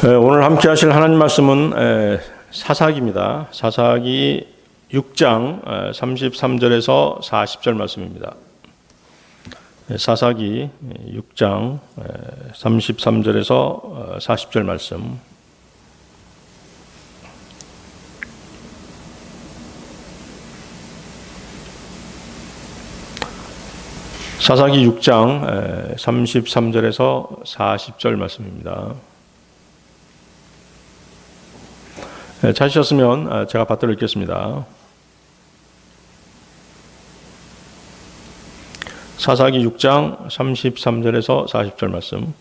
오늘 함께 하실 하나님 말씀은 사사기입니다. 사사기 6장 33절에서 40절 말씀입니다. 사사기 6장 33절에서 40절 말씀. 사사기 6장 33절에서 40절 말씀입니다. 찾으셨으면 제가 받들어 읽겠습니다. 사사기 6장 33절에서 40절 말씀.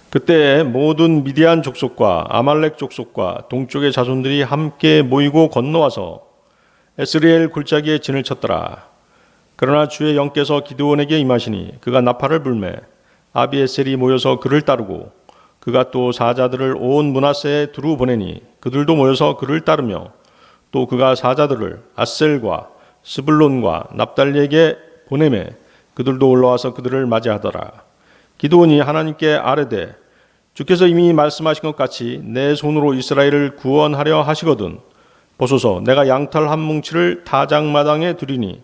그때 모든 미디안 족속과 아말렉 족속과 동쪽의 자손들이 함께 모이고 건너와서 에스리엘 골짜기에 진을 쳤더라. 그러나 주의 영께서 기드온에게 임하시니 그가 나팔을 불매 아비에셀이 모여서 그를 따르고 그가 또 사자들을 온 므낫세에 두루 보내니 그들도 모여서 그를 따르며 또 그가 사자들을 아셀과 스불론과 납달리에게 보내매 그들도 올라와서 그들을 맞이하더라. 기드온이 하나님께 아뢰되 주께서 이미 말씀하신 것 같이 내 손으로 이스라엘을 구원하려 하시거든 보소서 내가 양털 한 뭉치를 타작마당에 두리니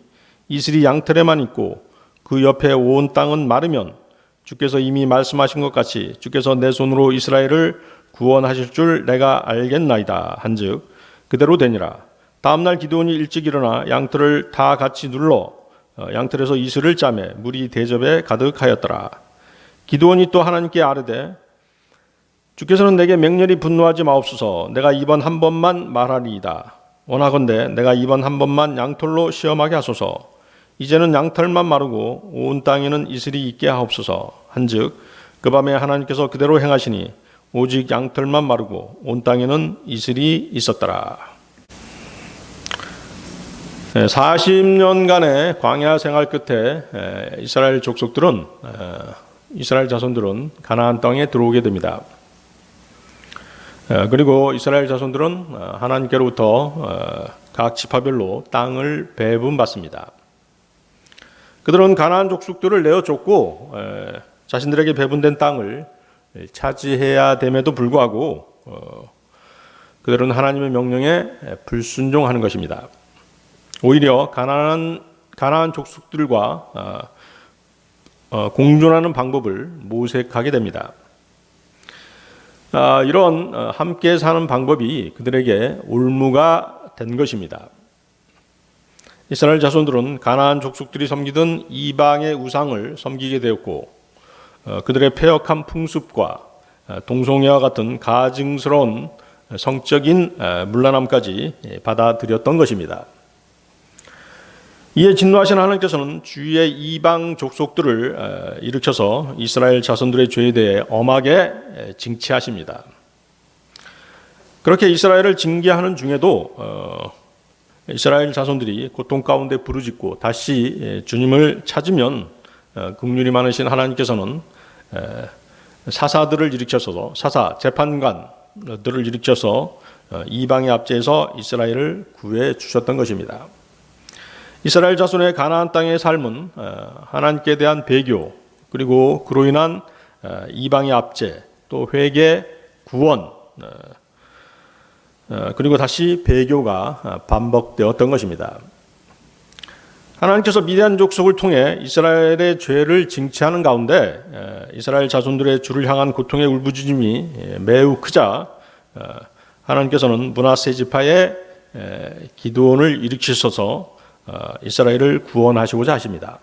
이슬이 양털에만 있고 그 옆에 온 땅은 마르면 주께서 이미 말씀하신 것 같이 주께서 내 손으로 이스라엘을 구원하실 줄 내가 알겠나이다 한즉 그대로 되니라. 다음날 기드온이 일찍 일어나 양털을 다 같이 눌러 양털에서 이슬을 짜매 물이 대접에 가득하였더라. 기드온이 또 하나님께 아뢰되 주께서는 내게 맹렬히 분노하지 마옵소서. 내가 이번 한 번만 말하리이다. 원하건대 내가 이번 한 번만 양털로 시험하게 하소서. 이제는 양털만 마르고 온 땅에는 이슬이 있게 하옵소서 한즉 그 밤에 하나님께서 그대로 행하시니 오직 양털만 마르고 온 땅에는 이슬이 있었더라. 40년간의 광야 생활 끝에 이스라엘 족속들은 이스라엘 자손들은 가나안 땅에 들어오게 됩니다. 그리고 이스라엘 자손들은 하나님께로부터 각 지파별로 땅을 배분받습니다. 그들은 가나안 족속들을 내어줬고 자신들에게 배분된 땅을 차지해야 됨에도 불구하고 그들은 하나님의 명령에 불순종하는 것입니다. 오히려 가나안 족속들과 공존하는 방법을 모색하게 됩니다. 이런 함께 사는 방법이 그들에게 올무가 된 것입니다. 이스라엘 자손들은 가나안 족속들이 섬기던 이방의 우상을 섬기게 되었고 그들의 패역한 풍습과 동성애와 같은 가증스러운 성적인 문란함까지 받아들였던 것입니다. 이에 진노하신 하나님께서는 주위의 이방 족속들을 일으켜서 이스라엘 자손들의 죄에 대해 엄하게 징치하십니다. 그렇게 이스라엘을 징계하는 중에도 이스라엘 자손들이 고통 가운데 부르짖고 다시 주님을 찾으면 긍휼이 많으신 하나님께서는 사사들을 일으켜서 사사 재판관들을 일으켜서 이방의 압제에서 이스라엘을 구해 주셨던 것입니다. 이스라엘 자손의 가나안 땅의 삶은 하나님께 대한 배교 그리고 그로 인한 이방의 압제 또 회개 구원 그리고 다시 배교가 반복되었던 것입니다. 하나님께서 미디안 족속을 통해 이스라엘의 죄를 징치하는 가운데 이스라엘 자손들의 주를 향한 고통의 울부짖음이 매우 크자 하나님께서는 므낫세 지파의 기드온을 일으키셔서 이스라엘을 구원하시고자 하십니다.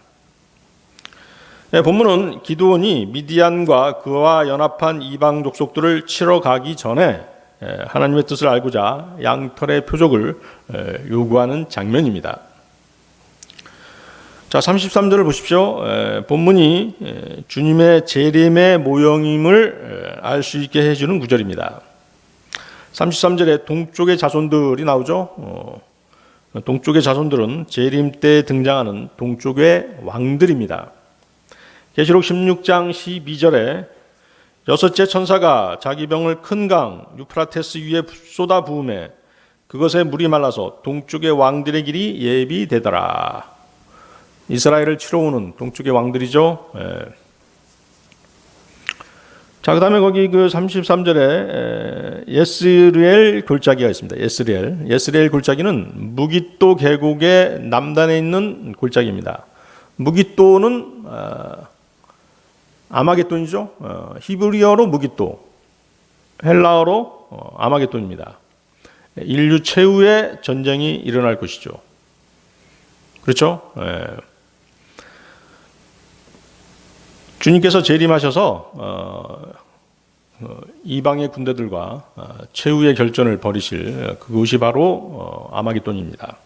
본문은 기드온이 미디안과 그와 연합한 이방 족속들을 치러 가기 전에 하나님의 뜻을 알고자 양털의 표적을 요구하는 장면입니다. 자, 33절을 보십시오. 본문이 주님의 재림의 모형임을 알 수 있게 해주는 구절입니다. 33절에 동쪽의 자손들이 나오죠. 동쪽의 자손들은 재림 때 등장하는 동쪽의 왕들입니다. 계시록 16장 12절에 여섯째 천사가 자기 병을 큰 강 유프라테스 위에 쏟아 부음에 그것에 물이 말라서 동쪽의 왕들의 길이 예비되더라. 이스라엘을 치러 오는 동쪽의 왕들이죠. 자, 그 다음에 거기 그 33절에 예스레엘 골짜기가 있습니다. 예스레엘 골짜기는 무깃도 계곡의 남단에 있는 골짜기입니다. 무깃도는 아마겟돈이죠. 히브리어로 무깃도, 헬라어로 아마겟돈입니다. 인류 최후의 전쟁이 일어날 것이죠. 그렇죠? 주님께서 재림하셔서 이방의 군대들과 최후의 결전을 벌이실 그것이 바로 아마겟돈입니다.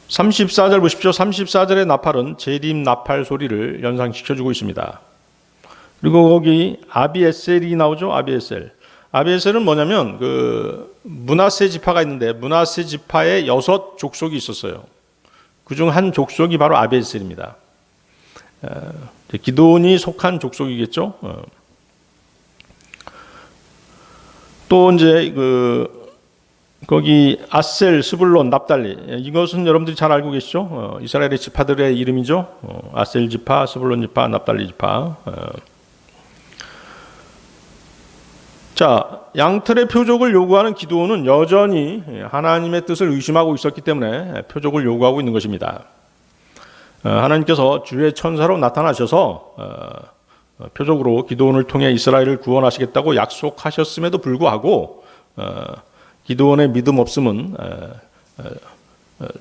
34절 보십시오. 34절의 나팔은 재림 나팔 소리를 연상시켜주고 있습니다. 그리고 거기 아비에셀이 나오죠. 아비에셀은 뭐냐면 그 므낫세 지파가 있는데 므낫세 지파에 6 족속이 있었어요. 그중 한 족속이 바로 아비에셀입니다. 기드온이 속한 족속이겠죠. 또 이제 거기 아셀, 스불론, 납달리, 이것은 여러분들이 잘 알고 계시죠? 이스라엘의 지파들의 이름이죠. 아셀 지파, 스불론 지파, 납달리 지파. 자, 양털의 표적을 요구하는 기드온은 여전히 하나님의 뜻을 의심하고 있었기 때문에 표적을 요구하고 있는 것입니다. 하나님께서 주의 천사로 나타나셔서 표적으로 기드온을 통해 이스라엘을 구원하시겠다고 약속하셨음에도 불구하고 기드온의 믿음 없음은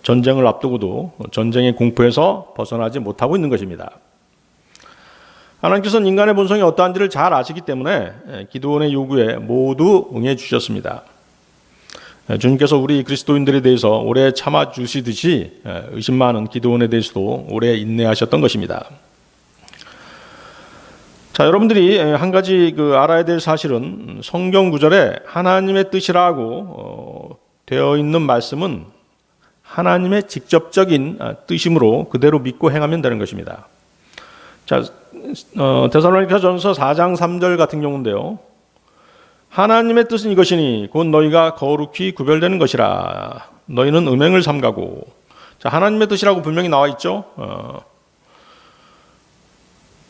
전쟁을 앞두고도 전쟁의 공포에서 벗어나지 못하고 있는 것입니다. 하나님께서는 인간의 본성이 어떠한지를 잘 아시기 때문에 기드온의 요구에 모두 응해 주셨습니다. 주님께서 우리 그리스도인들에 대해서 오래 참아 주시듯이 의심 많은 기드온에 대해서도 오래 인내하셨던 것입니다. 자, 여러분들이 한 가지 알아야 될 사실은 성경 구절에 하나님의 뜻이라고 되어 있는 말씀은 하나님의 직접적인 뜻이므로 그대로 믿고 행하면 되는 것입니다. 자, 데살로니가전서 4장 3절 같은 경우인데요. 하나님의 뜻은 이것이니 곧 너희가 거룩히 구별되는 것이라. 너희는 음행을 삼가고. 자, 하나님의 뜻이라고 분명히 나와 있죠.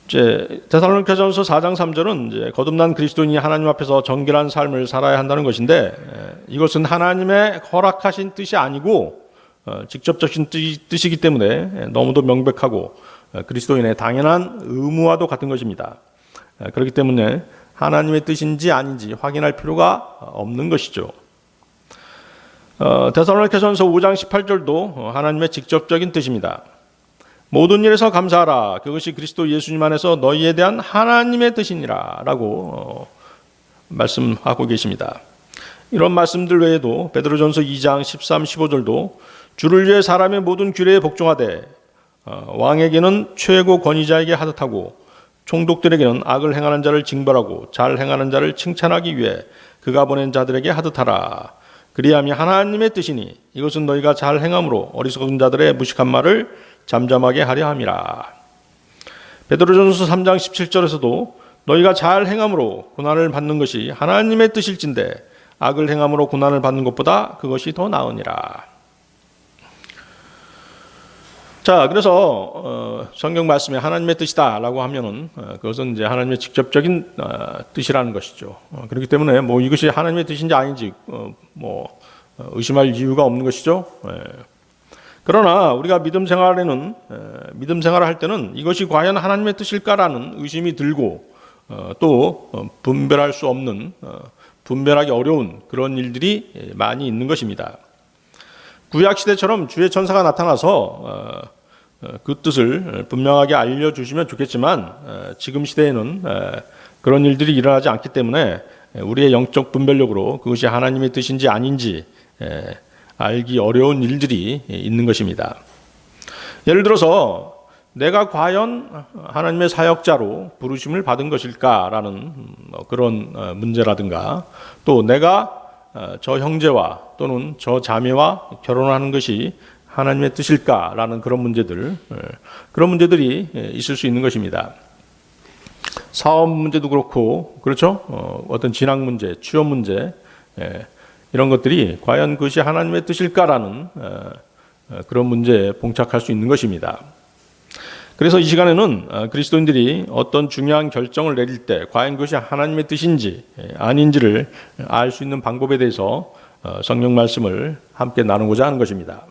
이제 데살로니가전서 4장 3절은 이제 거듭난 그리스도인이 하나님 앞에서 정결한 삶을 살아야 한다는 것인데, 이것은 하나님의 허락하신 뜻이 아니고 직접적인 뜻이기 때문에 너무도 명백하고 그리스도인의 당연한 의무와도 같은 것입니다. 그렇기 때문에 하나님의 뜻인지 아닌지 확인할 필요가 없는 것이죠. 데살로니가전서 5장 18절도 하나님의 직접적인 뜻입니다. 모든 일에서 감사하라. 그것이 그리스도 예수님 안에서 너희에 대한 하나님의 뜻이니라 라고 말씀하고 계십니다. 이런 말씀들 외에도 베드로전서 2장 13, 15절도 주를 위해 사람의 모든 규례에 복종하되 왕에게는 최고 권위자에게 하듯하고 총독들에게는 악을 행하는 자를 징벌하고 잘 행하는 자를 칭찬하기 위해 그가 보낸 자들에게 하듯하라. 그리함이 하나님의 뜻이니 이것은 너희가 잘 행함으로 어리석은 자들의 무식한 말을 잠잠하게 하려 함이라. 베드로전서 3장 17절에서도 너희가 잘 행함으로 고난을 받는 것이 하나님의 뜻일진데 악을 행함으로 고난을 받는 것보다 그것이 더 나으니라. 자, 그래서 성경 말씀에 하나님의 뜻이다라고 하면은 그것은 이제 하나님의 직접적인 뜻이라는 것이죠. 그렇기 때문에 뭐 이것이 하나님의 뜻인지 아닌지 의심할 이유가 없는 것이죠. 그러나 우리가 믿음 생활을 할 때는 이것이 과연 하나님의 뜻일까라는 의심이 들고 또 분별할 수 없는, 분별하기 어려운 그런 일들이 많이 있는 것입니다. 구약 시대처럼 주의 천사가 나타나서 그 뜻을 분명하게 알려주시면 좋겠지만 지금 시대에는 그런 일들이 일어나지 않기 때문에 우리의 영적 분별력으로 그것이 하나님의 뜻인지 아닌지 알기 어려운 일들이 있는 것입니다. 예를 들어서 내가 과연 하나님의 사역자로 부르심을 받은 것일까라는 그런 문제라든가, 또 내가 저 형제와 또는 저 자매와 결혼하는 것이 하나님의 뜻일까라는 그런 문제들이 있을 수 있는 것입니다. 사업 문제도 그렇고, 그렇죠? 어떤 진학 문제, 취업 문제, 이런 것들이 과연 그것이 하나님의 뜻일까라는 그런 문제에 봉착할 수 있는 것입니다. 그래서 이 시간에는 그리스도인들이 어떤 중요한 결정을 내릴 때 과연 그것이 하나님의 뜻인지 아닌지를 알 수 있는 방법에 대해서 성경 말씀을 함께 나누고자 하는 것입니다.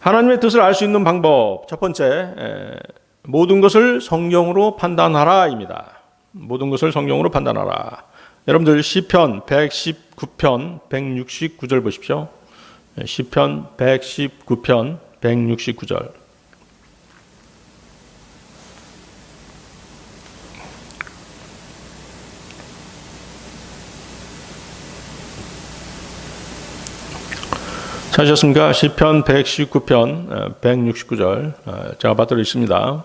하나님의 뜻을 알 수 있는 방법, 첫 번째, 모든 것을 성경으로 판단하라입니다. 모든 것을 성경으로 판단하라. 여러분들 시편 119편 169절 보십시오. 시편 119편 169절. 찾으셨습니까? 시편 119편 169절 제가 받들어 있습니다.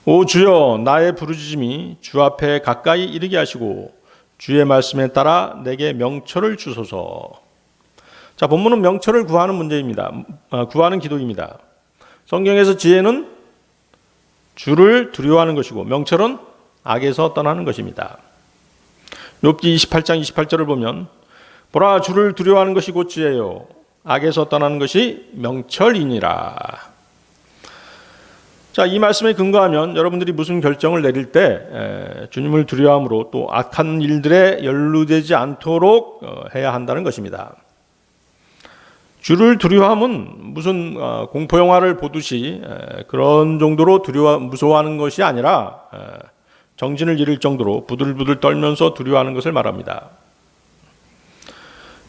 오 주여, 나의 부르짖음이 주 앞에 가까이 이르게 하시고 주의 말씀에 따라 내게 명철을 주소서. 자, 본문은 명철을 구하는 문제입니다. 구하는 기도입니다. 성경에서 지혜는 주를 두려워하는 것이고 명철은 악에서 떠나는 것입니다. 욥기 28장 28절을 보면 보라, 주를 두려워하는 것이 곧 지혜요 악에서 떠나는 것이 명철이니라. 자, 이 말씀에 근거하면 여러분들이 무슨 결정을 내릴 때 주님을 두려워함으로 또 악한 일들에 연루되지 않도록 해야 한다는 것입니다. 주를 두려워함은 무슨 공포 영화를 보듯이 그런 정도로 무서워하는 것이 아니라 정신을 잃을 정도로 부들부들 떨면서 두려워하는 것을 말합니다.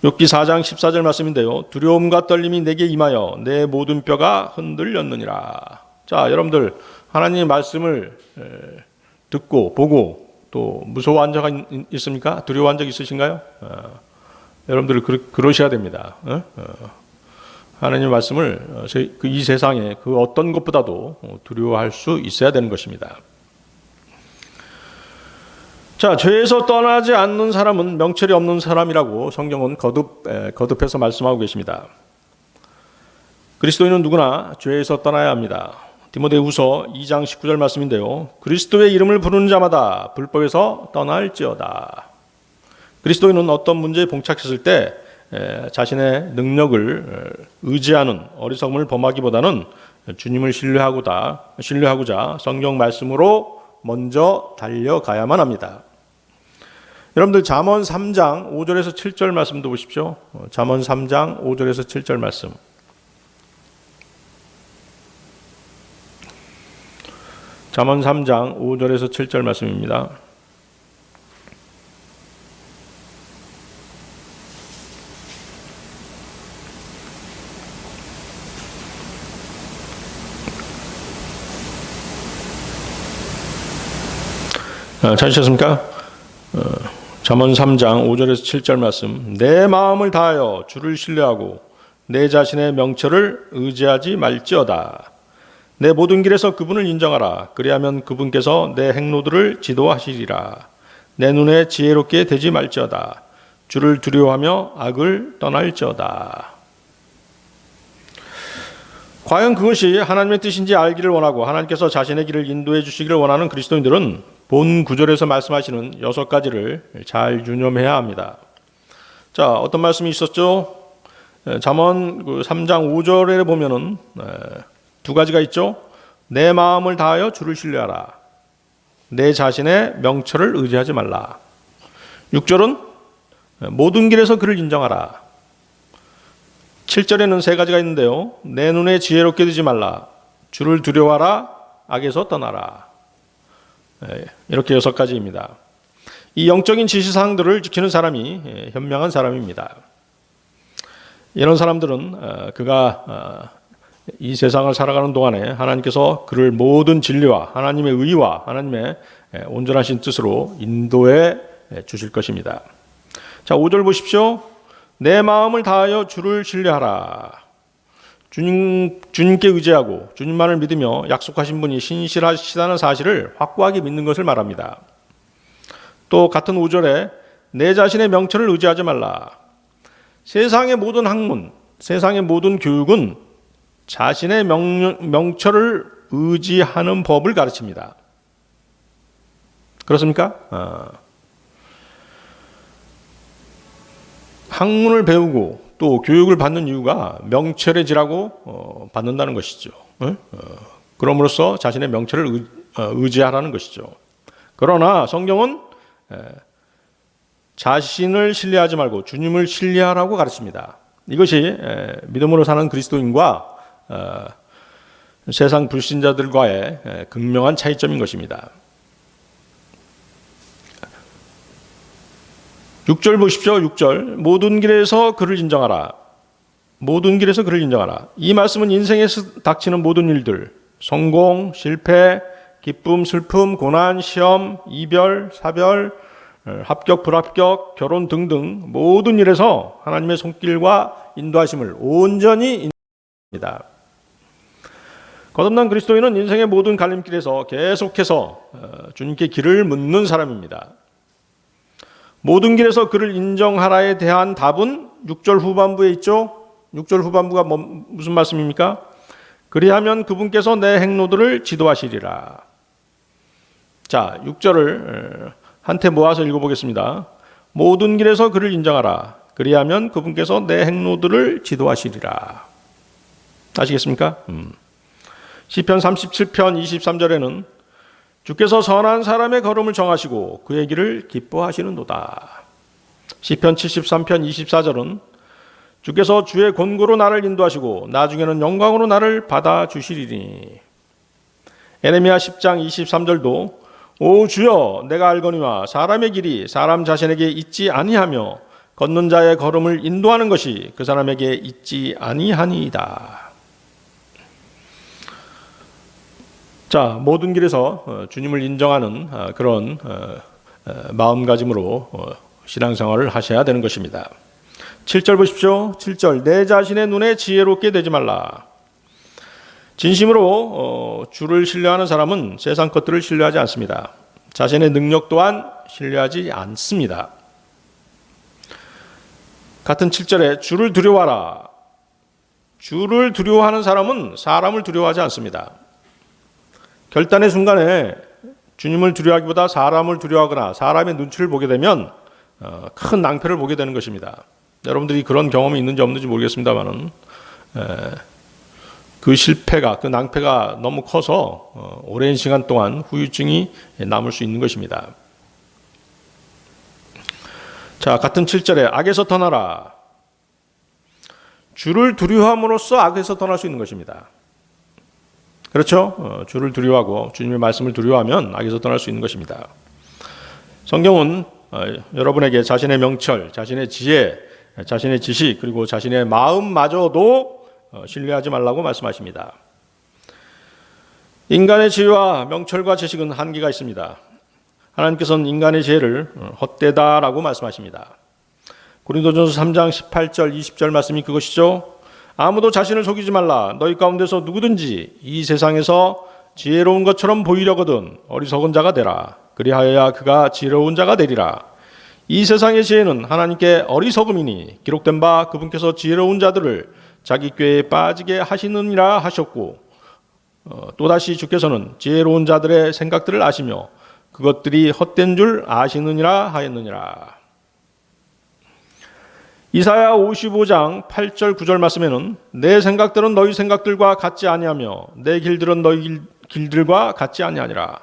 욥기 4장 14절 말씀인데요. 두려움과 떨림이 내게 임하여 내 모든 뼈가 흔들렸느니라. 자, 여러분들 하나님의 말씀을 듣고 보고 또 무서워한 적 있습니까? 두려워한 적 있으신가요? 여러분들 그러셔야 됩니다. 하나님의 말씀을 이 세상에 그 어떤 것보다도 두려워할 수 있어야 되는 것입니다. 자, 죄에서 떠나지 않는 사람은 명철이 없는 사람이라고 성경은 거듭해서 말씀하고 계십니다. 그리스도인은 누구나 죄에서 떠나야 합니다. 디모데후서 2장 19절 말씀인데요. 그리스도의 이름을 부르는 자마다 불법에서 떠날지어다. 그리스도인은 어떤 문제에 봉착했을 때 자신의 능력을 의지하는 어리석음을 범하기보다는 주님을 신뢰하고자 성경 말씀으로 먼저 달려가야만 합니다. 여러분들 잠언 3장 5절에서 7절 말씀도 보십시오. 잠언 3장 5절에서 7절 말씀. 잠언 3장 5절에서 7절 말씀입니다. 찾으셨습니까? 잠언 3장 5절에서 7절 말씀. 내 마음을 다하여 주를 신뢰하고 내 자신의 명철을 의지하지 말지어다. 내 모든 길에서 그분을 인정하라. 그리하면 그분께서 내 행로들을 지도하시리라. 내 눈에 지혜롭게 되지 말지어다. 주를 두려워하며 악을 떠날지어다. 과연 그것이 하나님의 뜻인지 알기를 원하고 하나님께서 자신의 길을 인도해 주시기를 원하는 그리스도인들은 본 구절에서 말씀하시는 6가지를 잘 유념해야 합니다. 자, 어떤 말씀이 있었죠? 잠언 3장 5절에 보면은 2가지가 있죠. 내 마음을 다하여 주를 신뢰하라. 내 자신의 명철을 의지하지 말라. 6절은 모든 길에서 그를 인정하라. 7절에는 3가지가 있는데요. 내 눈에 지혜롭게 되지 말라. 주를 두려워하라. 악에서 떠나라. 이렇게 6가지입니다. 이 영적인 지시사항들을 지키는 사람이 현명한 사람입니다. 이런 사람들은 그가 이 세상을 살아가는 동안에 하나님께서 그를 모든 진리와 하나님의 의와 하나님의 온전하신 뜻으로 인도해 주실 것입니다. 자, 5절 보십시오. 내 마음을 다하여 주를 신뢰하라. 주님께 의지하고 주님만을 믿으며 약속하신 분이 신실하시다는 사실을 확고하게 믿는 것을 말합니다. 또 같은 5절에 내 자신의 명철을 의지하지 말라. 세상의 모든 학문, 세상의 모든 교육은 자신의 명철을 의지하는 법을 가르칩니다. 그렇습니까? 학문을 배우고 또 교육을 받는 이유가 명철해지라고 받는다는 것이죠. 그럼으로써 자신의 명철을 의지하라는 것이죠. 그러나 성경은 자신을 신뢰하지 말고 주님을 신뢰하라고 가르칩니다. 이것이 믿음으로 사는 그리스도인과 세상 불신자들과의 극명한 차이점인 것입니다. 6절 보십시오. 6절 모든 길에서 그를 인정하라. 모든 길에서 그를 인정하라. 이 말씀은 인생에서 닥치는 모든 일들, 성공, 실패, 기쁨, 슬픔, 고난, 시험, 이별, 사별, 합격, 불합격, 결혼 등등 모든 일에서 하나님의 손길과 인도하심을 온전히 인정합니다. 거듭난 그리스도인은 인생의 모든 갈림길에서 계속해서 주님께 길을 묻는 사람입니다. 모든 길에서 그를 인정하라에 대한 답은 6절 후반부에 있죠. 6절 후반부가 무슨 말씀입니까? 그리하면 그분께서 내 행로들을 지도하시리라. 자, 6절을 한테 모아서 읽어보겠습니다. 모든 길에서 그를 인정하라. 그리하면 그분께서 내 행로들을 지도하시리라. 아시겠습니까? 시편 37편 23절에는 주께서 선한 사람의 걸음을 정하시고 그의 길을 기뻐하시는도다. 시편 73편 24절은 주께서 주의 권고로 나를 인도하시고 나중에는 영광으로 나를 받아주시리니. 에레미야 10장 23절도 오 주여 내가 알거니와 사람의 길이 사람 자신에게 있지 아니하며 걷는 자의 걸음을 인도하는 것이 그 사람에게 있지 아니하니이다. 자, 모든 길에서 주님을 인정하는 그런 마음가짐으로 신앙생활을 하셔야 되는 것입니다. 7절 보십시오. 7절 내 자신의 눈에 지혜롭게 되지 말라. 진심으로 주를 신뢰하는 사람은 세상 것들을 신뢰하지 않습니다. 자신의 능력 또한 신뢰하지 않습니다. 같은 7절에 주를 두려워하라. 주를 두려워하는 사람은 사람을 두려워하지 않습니다. 결단의 순간에 주님을 두려워하기보다 사람을 두려워하거나 사람의 눈치를 보게 되면 큰 낭패를 보게 되는 것입니다. 여러분들이 그런 경험이 있는지 없는지 모르겠습니다만은 그 실패가, 그 낭패가 너무 커서 오랜 시간 동안 후유증이 남을 수 있는 것입니다. 자, 같은 7절에 악에서 떠나라. 주를 두려워함으로써 악에서 떠날 수 있는 것입니다. 그렇죠? 주를 두려워하고 주님의 말씀을 두려워하면 악에서 떠날 수 있는 것입니다. 성경은 여러분에게 자신의 명철, 자신의 지혜, 자신의 지식, 그리고 자신의 마음마저도 신뢰하지 말라고 말씀하십니다. 인간의 지혜와 명철과 지식은 한계가 있습니다. 하나님께서는 인간의 지혜를 헛되다라고 말씀하십니다. 고린도전서 3장 18절 20절 말씀이 그것이죠. 아무도 자신을 속이지 말라. 너희 가운데서 누구든지 이 세상에서 지혜로운 것처럼 보이려거든 어리석은 자가 되라. 그리하여야 그가 지혜로운 자가 되리라. 이 세상의 지혜는 하나님께 어리석음이니 기록된 바 그분께서 지혜로운 자들을 자기 꾀에 빠지게 하시느니라 하셨고 또다시 주께서는 지혜로운 자들의 생각들을 아시며 그것들이 헛된 줄 아시느니라 하였느니라. 이사야 55장 8절 9절 말씀에는 내 생각들은 너희 생각들과 같지 아니하며 내 길들은 너희 길들과 같지 아니하니라.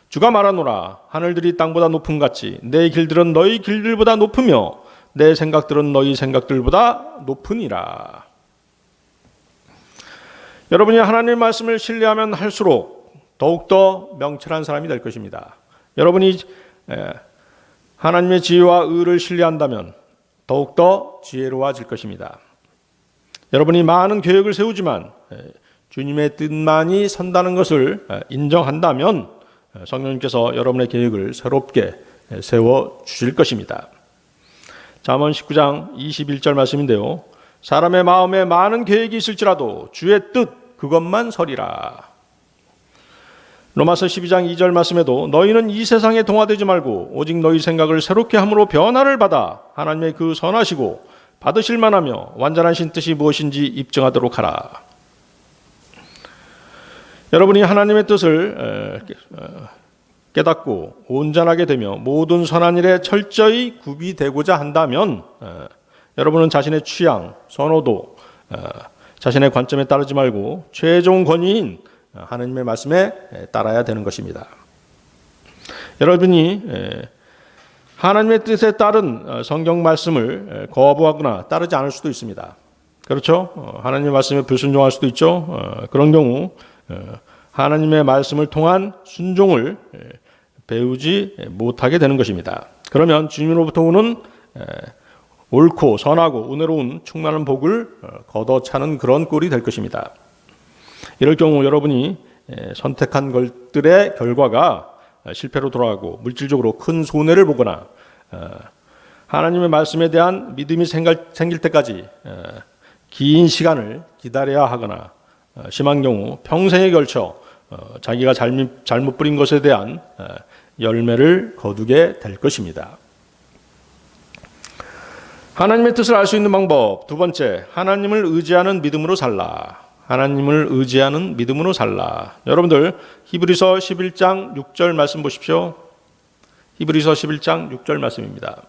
주가 말하노라. 하늘들이 땅보다 높음 같이 내 길들은 너희 길들보다 높으며 내 생각들은 너희 생각들보다 높으니라. 여러분이 하나님의 말씀을 신뢰하면 할수록 더욱더 명철한 사람이 될 것입니다. 여러분이 하나님의 지혜와 의를 신뢰한다면 더욱더 지혜로워질 것입니다. 여러분이 많은 계획을 세우지만 주님의 뜻만이 선다는 것을 인정한다면 성령님께서 여러분의 계획을 새롭게 세워주실 것입니다. 잠언 19장 21절 말씀인데요. 사람의 마음에 많은 계획이 있을지라도 주의 뜻 그것만 서리라. 로마서 12장 2절 말씀에도 너희는 이 세상에 동화되지 말고 오직 너희 생각을 새롭게 함으로 변화를 받아 하나님의 그 선하시고 받으실 만하며 완전하신 뜻이 무엇인지 입증하도록 하라. 여러분이 하나님의 뜻을 깨닫고 온전하게 되며 모든 선한 일에 철저히 구비되고자 한다면 여러분은 자신의 취향, 선호도, 자신의 관점에 따르지 말고 최종 권위인 하나님의 말씀에 따라야 되는 것입니다. 여러분이 하나님의 뜻에 따른 성경 말씀을 거부하거나 따르지 않을 수도 있습니다. 그렇죠? 하나님의 말씀에 불순종할 수도 있죠. 그런 경우 하나님의 말씀을 통한 순종을 배우지 못하게 되는 것입니다. 그러면 주님으로부터 오는 옳고 선하고 은혜로운 충만한 복을 걷어차는 그런 꼴이 될 것입니다. 이럴 경우 여러분이 선택한 것들의 결과가 실패로 돌아가고 물질적으로 큰 손해를 보거나 하나님의 말씀에 대한 믿음이 생길 때까지 긴 시간을 기다려야 하거나 심한 경우 평생에 걸쳐 자기가 잘못 부린 것에 대한 열매를 거두게 될 것입니다. 하나님의 뜻을 알 수 있는 방법 두 번째, 하나님을 의지하는 믿음으로 살라. 하나님을 의지하는 믿음으로 살라. 여러분들 히브리서 11장 6절 말씀 보십시오. 히브리서 11장 6절 말씀입니다.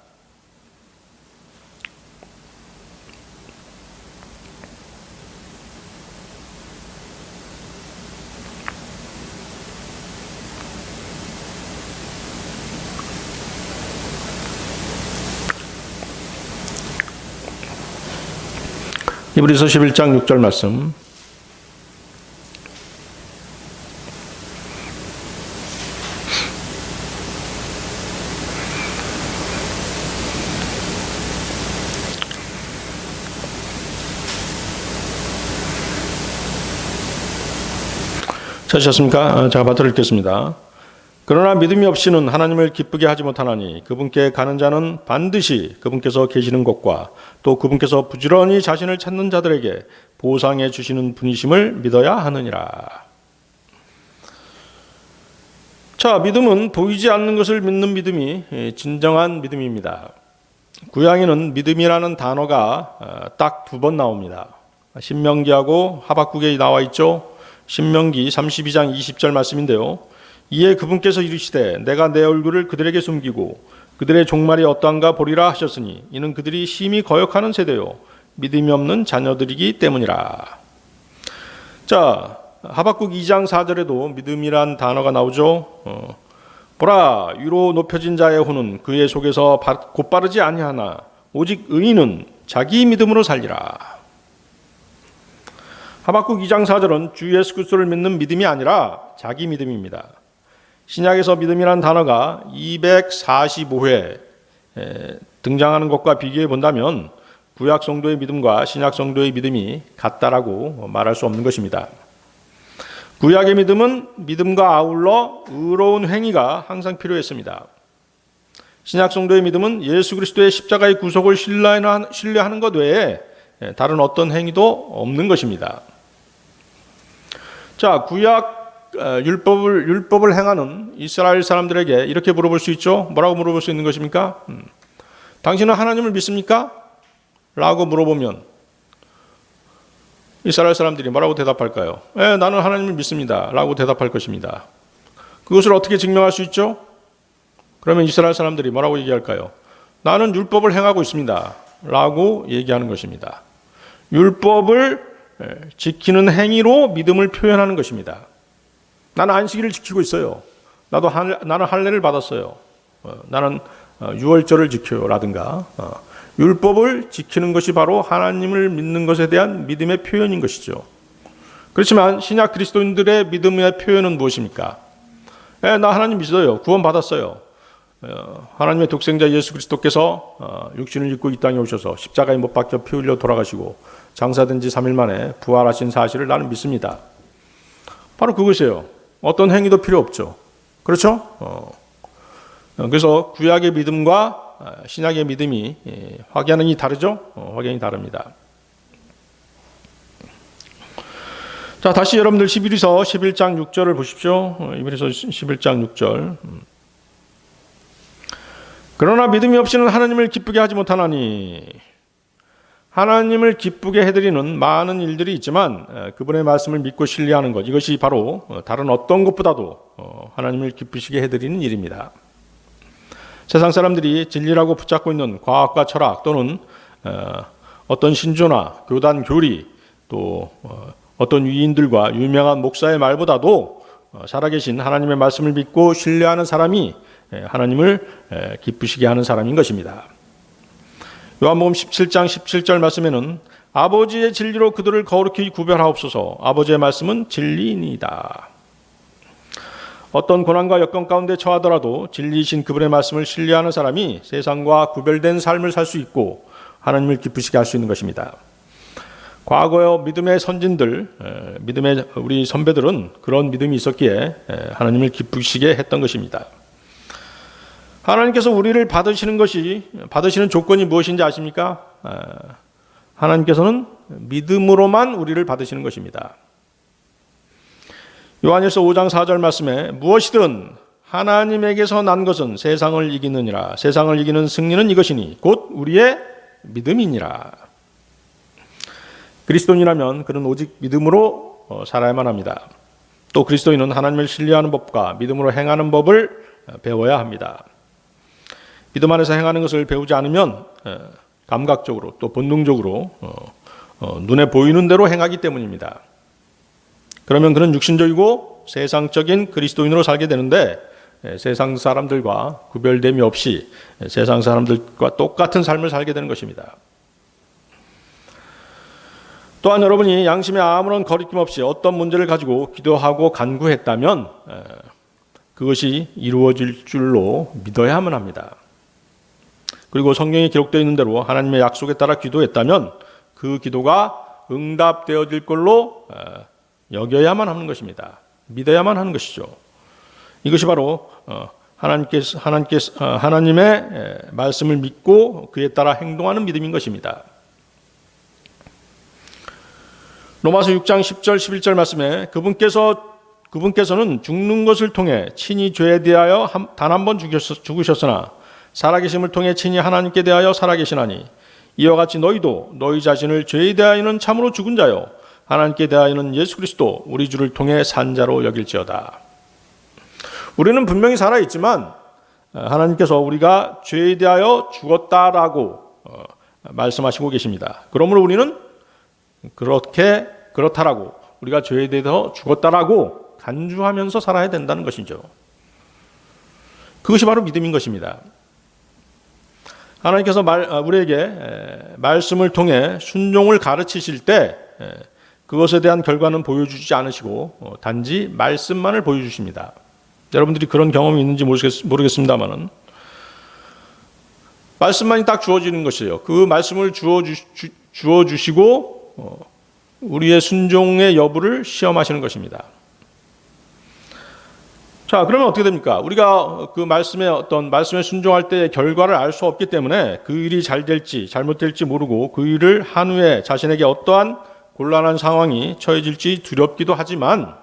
히브리서 11장 6절 말씀. 찾으셨습니까? 제가 받들어 읽겠습니다. 그러나 믿음이 없이는 하나님을 기쁘게 하지 못하나니 그분께 가는 자는 반드시 그분께서 계시는 곳과 또 그분께서 부지런히 자신을 찾는 자들에게 보상해 주시는 분이심을 믿어야 하느니라. 자, 믿음은 보이지 않는 것을 믿는 믿음이 진정한 믿음입니다. 구약에는 믿음이라는 단어가 딱 2번 나옵니다. 신명기하고 하박국에 나와 있죠. 신명기 32장 20절 말씀인데요. 이에 그분께서 이르시되 내가 내 얼굴을 그들에게 숨기고 그들의 종말이 어떠한가 보리라 하셨으니 이는 그들이 심히 거역하는 세대요 믿음이 없는 자녀들이기 때문이라. 자, 하박국 2장 4절에도 믿음이란 단어가 나오죠. 보라 위로 높여진 자의 혼은 그의 속에서 곧바르지 아니하나 오직 의인은 자기 믿음으로 살리라. 하박국 2장 4절은 주 예수 그리스도를 믿는 믿음이 아니라 자기 믿음입니다. 신약에서 믿음이라는 단어가 245회 등장하는 것과 비교해 본다면 구약 성도의 믿음과 신약 성도의 믿음이 같다라고 말할 수 없는 것입니다. 구약의 믿음은 믿음과 아울러 의로운 행위가 항상 필요했습니다. 신약 성도의 믿음은 예수 그리스도의 십자가의 구속을 신뢰하는 것 외에 다른 어떤 행위도 없는 것입니다. 자, 구약 율법을 행하는 이스라엘 사람들에게 이렇게 물어볼 수 있죠. 뭐라고 물어볼 수 있는 것입니까? 당신은 하나님을 믿습니까? 라고 물어보면 이스라엘 사람들이 뭐라고 대답할까요? 나는 하나님을 믿습니다. 라고 대답할 것입니다. 그것을 어떻게 증명할 수 있죠? 그러면 이스라엘 사람들이 뭐라고 얘기할까요? 나는 율법을 행하고 있습니다. 라고 얘기하는 것입니다. 율법을 지키는 행위로 믿음을 표현하는 것입니다. 나는 안식일을 지키고 있어요. 나는 할례를 받았어요. 나는 유월절을 지켜요. 라든가 율법을 지키는 것이 바로 하나님을 믿는 것에 대한 믿음의 표현인 것이죠. 그렇지만 신약 그리스도인들의 믿음의 표현은 무엇입니까? 나 하나님 믿어요. 구원 받았어요. 하나님의 독생자 예수 그리스도께서 육신을 입고 이 땅에 오셔서 십자가에 못 박혀 피 흘려 돌아가시고 장사된 지 3일 만에 부활하신 사실을 나는 믿습니다. 바로 그것이에요. 어떤 행위도 필요 없죠. 그렇죠? 그래서 구약의 믿음과 신약의 믿음이 확연히 다르죠? 확연히 다릅니다. 자, 다시 여러분들 히브리서 11장 6절을 보십시오. 히브리서 11장 6절. 그러나 믿음이 없이는 하나님을 기쁘게 하지 못하나니. 하나님을 기쁘게 해드리는 많은 일들이 있지만 그분의 말씀을 믿고 신뢰하는 것, 이것이 바로 다른 어떤 것보다도 하나님을 기쁘시게 해드리는 일입니다. 세상 사람들이 진리라고 붙잡고 있는 과학과 철학 또는 어떤 신조나 교단 교리 또 어떤 위인들과 유명한 목사의 말보다도 살아계신 하나님의 말씀을 믿고 신뢰하는 사람이 하나님을 기쁘시게 하는 사람인 것입니다. 요한복음 17장 17절 말씀에는 아버지의 진리로 그들을 거룩히 구별하옵소서. 아버지의 말씀은 진리이니이다. 어떤 고난과 역경 가운데 처하더라도 진리이신 그분의 말씀을 신뢰하는 사람이 세상과 구별된 삶을 살 수 있고 하나님을 기쁘시게 할 수 있는 것입니다. 과거의 믿음의 선진들, 믿음의 우리 선배들은 그런 믿음이 있었기에 하나님을 기쁘시게 했던 것입니다. 하나님께서 우리를 받으시는 조건이 무엇인지 아십니까? 하나님께서는 믿음으로만 우리를 받으시는 것입니다. 요한일서 5장 4절 말씀에 무엇이든 하나님에게서 난 것은 세상을 이기느니라. 세상을 이기는 승리는 이것이니 곧 우리의 믿음이니라. 그리스도인이라면 그는 오직 믿음으로 살아야만 합니다. 또 그리스도인은 하나님을 신뢰하는 법과 믿음으로 행하는 법을 배워야 합니다. 믿음 안에서 행하는 것을 배우지 않으면 감각적으로 또 본능적으로 눈에 보이는 대로 행하기 때문입니다. 그러면 그는 육신적이고 세상적인 그리스도인으로 살게 되는데 세상 사람들과 구별됨이 없이 세상 사람들과 똑같은 삶을 살게 되는 것입니다. 또한 여러분이 양심에 아무런 거리낌 없이 어떤 문제를 가지고 기도하고 간구했다면 그것이 이루어질 줄로 믿어야만 합니다. 그리고 성경에 기록되어 있는 대로 하나님의 약속에 따라 기도했다면 그 기도가 응답되어질 걸로 여겨야만 하는 것입니다. 믿어야만 하는 것이죠. 이것이 바로 하나님의 말씀을 믿고 그에 따라 행동하는 믿음인 것입니다. 로마서 6장 10절 11절 말씀에 그분께서는 죽는 것을 통해 친히 죄에 대하여 단 한 번 죽으셨으나 살아계심을 통해 친히 하나님께 대하여 살아계시나니 이와 같이 너희도 너희 자신을 죄에 대하여는 참으로 죽은 자요 하나님께 대하여는 예수 그리스도 우리 주를 통해 산 자로 여길지어다. 우리는 분명히 살아있지만 하나님께서 우리가 죄에 대하여 죽었다라고 말씀하시고 계십니다. 그러므로 우리는 그렇다라고 우리가 죄에 대해서 죽었다라고 간주하면서 살아야 된다는 것이죠. 그것이 바로 믿음인 것입니다. 하나님께서 우리에게 말씀을 통해 순종을 가르치실 때 그것에 대한 결과는 보여주지 않으시고 단지 말씀만을 보여주십니다. 여러분들이 그런 경험이 있는지 모르겠습니다만은 말씀만이 딱 주어지는 것이에요. 그 말씀을 주어주시고 우리의 순종의 여부를 시험하시는 것입니다. 자, 그러면 어떻게 됩니까? 우리가 그 말씀에 순종할 때의 결과를 알 수 없기 때문에 그 일이 잘 될지 잘못될지 모르고 그 일을 한 후에 자신에게 어떠한 곤란한 상황이 처해질지 두렵기도 하지만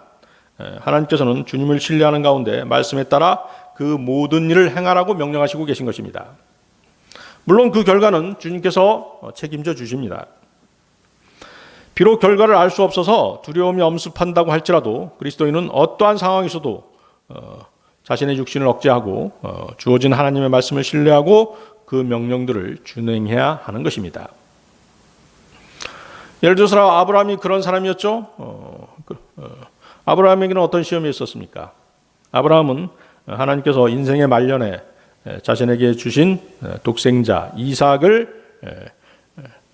하나님께서는 주님을 신뢰하는 가운데 말씀에 따라 그 모든 일을 행하라고 명령하시고 계신 것입니다. 물론 그 결과는 주님께서 책임져 주십니다. 비록 결과를 알 수 없어서 두려움이 엄습한다고 할지라도 그리스도인은 어떠한 상황에서도 자신의 육신을 억제하고 주어진 하나님의 말씀을 신뢰하고 그 명령들을 준행해야 하는 것입니다. 예를 들어서 아브라함이 그런 사람이었죠. 아브라함에게는 어떤 시험이 있었습니까? 아브라함은 하나님께서 인생의 말년에 자신에게 주신 독생자 이삭을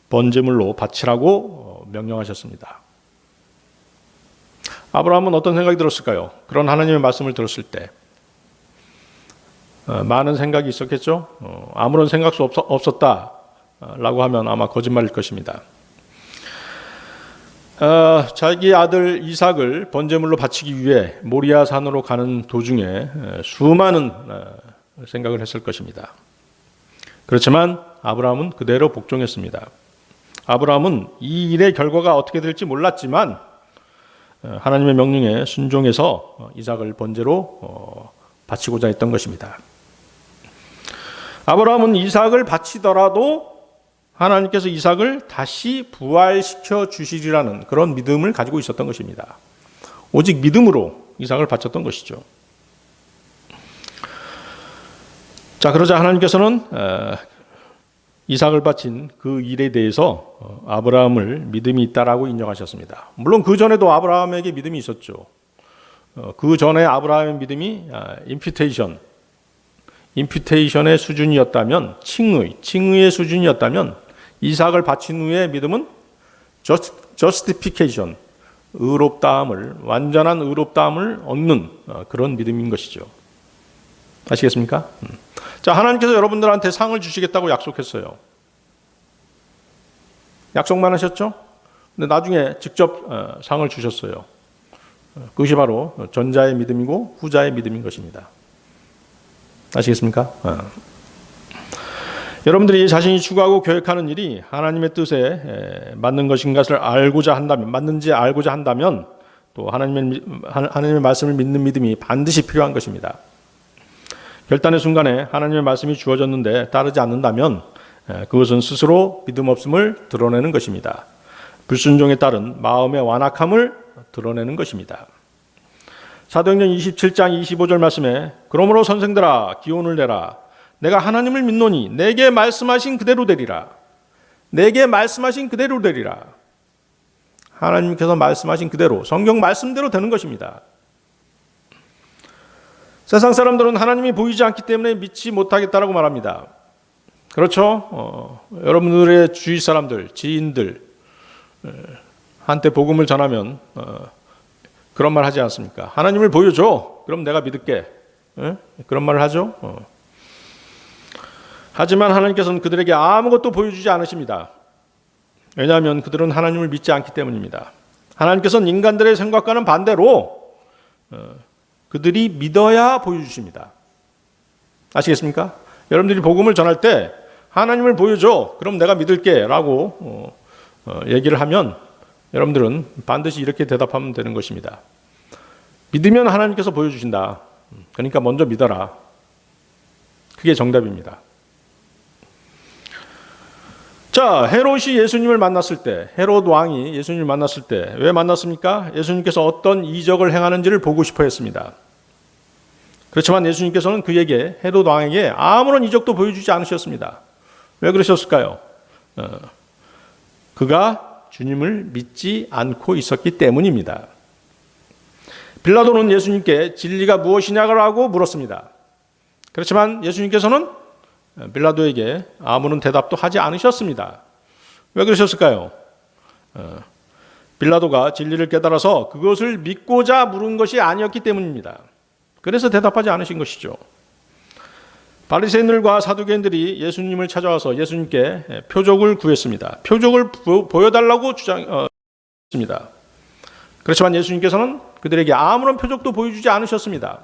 번제물로 바치라고 명령하셨습니다. 아브라함은 어떤 생각이 들었을까요? 그런 하나님의 말씀을 들었을 때 많은 생각이 있었겠죠. 아무런 생각도 없었다라고 하면 아마 거짓말일 것입니다. 자기 아들 이삭을 번제물로 바치기 위해 모리아 산으로 가는 도중에 수많은 생각을 했을 것입니다. 그렇지만 아브라함은 그대로 복종했습니다. 아브라함은 이 일의 결과가 어떻게 될지 몰랐지만 하나님의 명령에 순종해서 이삭을 번제로 바치고자 했던 것입니다. 아브라함은 이삭을 바치더라도 하나님께서 이삭을 다시 부활시켜 주시리라는 그런 믿음을 가지고 있었던 것입니다. 오직 믿음으로 이삭을 바쳤던 것이죠. 자, 그러자 하나님께서는 이삭을 바친 그 일에 대해서 아브라함을 믿음이 있다라고 인정하셨습니다. 물론 그 전에도 아브라함에게 믿음이 있었죠. 그 전에 아브라함의 믿음이 임퓨테이션의 수준이었다면, 칭의의 수준이었다면, 이삭을 바친 후에 믿음은 justification, 완전한 의롭다함을 얻는 그런 믿음인 것이죠. 아시겠습니까? 자, 하나님께서 여러분들한테 상을 주시겠다고 약속했어요. 약속만 하셨죠? 근데 나중에 직접 상을 주셨어요. 그것이 바로 전자의 믿음이고 후자의 믿음인 것입니다. 아시겠습니까? 여러분들이 자신이 추구하고 계획하는 일이 하나님의 뜻에 맞는 것인가를 맞는지 알고자 한다면 또 하나님의 말씀을 믿는 믿음이 반드시 필요한 것입니다. 결단의 순간에 하나님의 말씀이 주어졌는데 따르지 않는다면 그것은 스스로 믿음 없음을 드러내는 것입니다. 불순종에 따른 마음의 완악함을 드러내는 것입니다. 사도행전 27장 25절 말씀에 그러므로 선생들아 기온을 내라 내가 하나님을 믿노니 내게 말씀하신 그대로 되리라. 내게 말씀하신 그대로 되리라. 하나님께서 말씀하신 그대로 성경 말씀대로 되는 것입니다. 세상 사람들은 하나님이 보이지 않기 때문에 믿지 못하겠다라고 말합니다. 그렇죠? 여러분들의 주위 사람들, 지인들 한테 복음을 전하면 그런 말 하지 않습니까? 하나님을 보여줘. 그럼 내가 믿을게. 그런 말을 하죠. 하지만 하나님께서는 그들에게 아무것도 보여주지 않으십니다. 왜냐하면 그들은 하나님을 믿지 않기 때문입니다. 하나님께서는 인간들의 생각과는 반대로 그들이 믿어야 보여주십니다. 아시겠습니까? 여러분들이 복음을 전할 때 하나님을 보여줘. 그럼 내가 믿을게 라고 얘기를 하면 여러분들은 반드시 이렇게 대답하면 되는 것입니다. 믿으면 하나님께서 보여주신다. 그러니까 먼저 믿어라. 그게 정답입니다. 자, 헤롯이 예수님을 만났을 때, 헤롯 왕이 예수님을 만났을 때 왜 만났습니까? 예수님께서 어떤 이적을 행하는지를 보고 싶어 했습니다. 그렇지만 예수님께서는 그에게, 헤롯 왕에게 아무런 이적도 보여주지 않으셨습니다. 왜 그러셨을까요? 그가 주님을 믿지 않고 있었기 때문입니다. 빌라도는 예수님께 진리가 무엇이냐고 물었습니다. 그렇지만 예수님께서는 빌라도에게 아무런 대답도 하지 않으셨습니다. 왜 그러셨을까요? 빌라도가 진리를 깨달아서 그것을 믿고자 물은 것이 아니었기 때문입니다. 그래서 대답하지 않으신 것이죠. 바리새인들과 사두개인들이 예수님을 찾아와서 예수님께 표적을 구했습니다. 표적을 보여달라고 주장했습니다. 그렇지만 예수님께서는 그들에게 아무런 표적도 보여주지 않으셨습니다.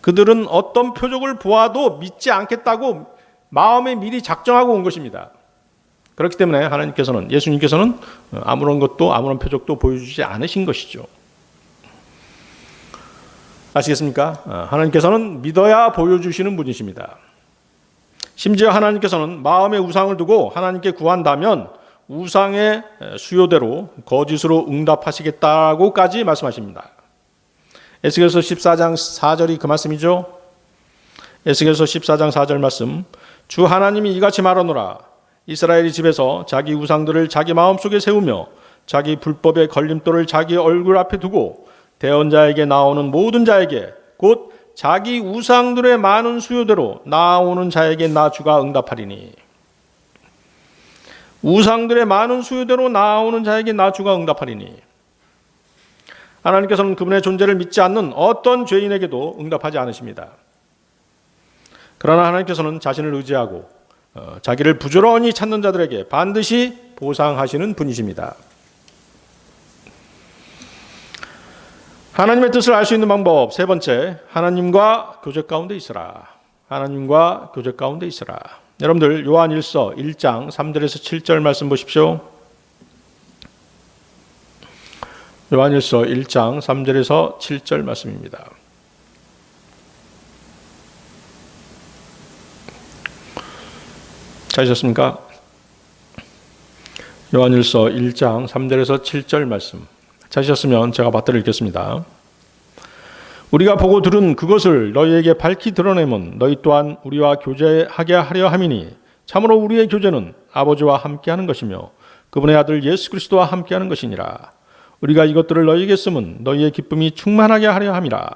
그들은 어떤 표적을 보아도 믿지 않겠다고 마음에 미리 작정하고 온 것입니다. 그렇기 때문에 예수님께서는 아무런 표적도 보여주지 않으신 것이죠. 아시겠습니까? 하나님께서는 믿어야 보여주시는 분이십니다. 심지어 하나님께서는 마음의 우상을 두고 하나님께 구한다면 우상의 수요대로 거짓으로 응답하시겠다고까지 말씀하십니다. 에스겔서 14장 4절이 그 말씀이죠. 에스겔서 14장 4절 말씀. 주 하나님이 이같이 말하노라. 이스라엘이 집에서 자기 우상들을 자기 마음속에 세우며 자기 불법의 걸림돌을 자기 얼굴 앞에 두고 대언자에게 나오는 모든 자에게 곧 자기 우상들의 많은 수요대로 나오는 자에게 나 주가 응답하리니. 우상들의 많은 수요대로 나오는 자에게 나 주가 응답하리니. 하나님께서는 그분의 존재를 믿지 않는 어떤 죄인에게도 응답하지 않으십니다. 그러나 하나님께서는 자신을 의지하고 자기를 부지런히 찾는 자들에게 반드시 보상하시는 분이십니다. 하나님의 뜻을 알 수 있는 방법 세 번째, 하나님과 교제 가운데 있으라. 하나님과 교제 가운데 있으라. 여러분들 요한일서 1장 3절에서 7절 말씀 보십시오. 요한일서 1장 3절에서 7절 말씀입니다. 찾으셨습니까? 요한일서 1장 3절에서 7절 말씀. 찾으셨으면 제가 받들어 읽겠습니다. 우리가 보고 들은 그것을 너희에게 밝히 드러내면 너희 또한 우리와 교제하게 하려 함이니 참으로 우리의 교제는 아버지와 함께하는 것이며 그분의 아들 예수 그리스도와 함께하는 것이니라. 우리가 이것들을 너희에게 쓰면 너희의 기쁨이 충만하게 하려 함이라.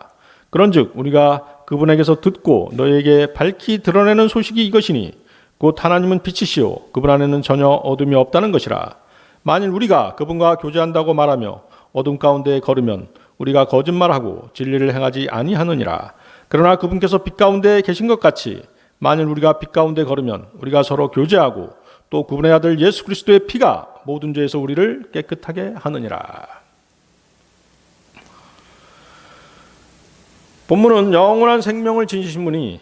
그런즉 우리가 그분에게서 듣고 너희에게 밝히 드러내는 소식이 이것이니 곧 하나님은 빛이시오 그분 안에는 전혀 어둠이 없다는 것이라. 만일 우리가 그분과 교제한다고 말하며 어둠 가운데 걸으면 우리가 거짓말하고 진리를 행하지 아니하느니라. 그러나 그분께서 빛 가운데 계신 것 같이 만일 우리가 빛 가운데 걸으면 우리가 서로 교제하고 또 그분의 아들 예수 그리스도의 피가 모든 죄에서 우리를 깨끗하게 하느니라. 본문은 영원한 생명을 지니신 분이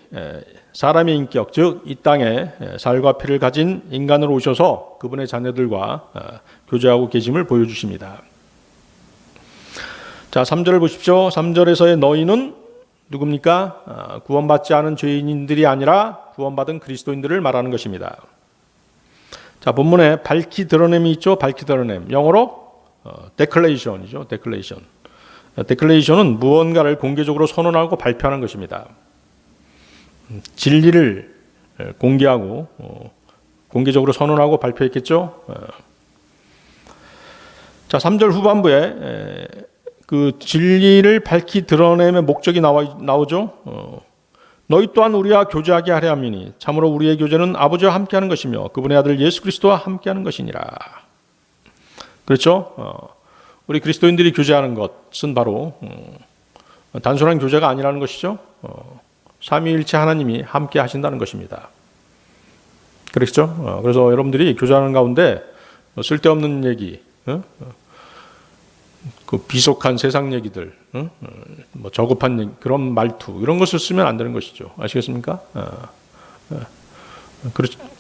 사람의 인격, 즉 이 땅에 살과 피를 가진 인간으로 오셔서 그분의 자녀들과 교제하고 계심을 보여주십니다. 자, 3절을 보십시오. 3절에서의 너희는 누굽니까? 구원받지 않은 죄인들이 아니라 구원받은 그리스도인들을 말하는 것입니다. 자, 본문에 밝히 드러냄이 있죠. 밝히 드러냄. 영어로 declaration이죠. declaration. declaration은 무언가를 공개적으로 선언하고 발표하는 것입니다. 진리를 공개하고 공개적으로 선언하고 발표했겠죠. 자, 3절 후반부에 그 진리를 밝히 드러내면 목적이 나오죠. 너희 또한 우리와 교제하게 하려 함이니 참으로 우리의 교제는 아버지와 함께하는 것이며 그분의 아들 예수 그리스도와 함께하는 것이니라. 그렇죠? 우리 그리스도인들이 교제하는 것은 바로 단순한 교제가 아니라는 것이죠. 삼위일체 하나님이 함께 하신다는 것입니다. 그렇죠? 그래서 여러분들이 교제하는 가운데 쓸데없는 얘기, 그 비속한 세상 얘기들, 뭐 저급한 얘기, 그런 말투 이런 것을 쓰면 안 되는 것이죠. 아시겠습니까?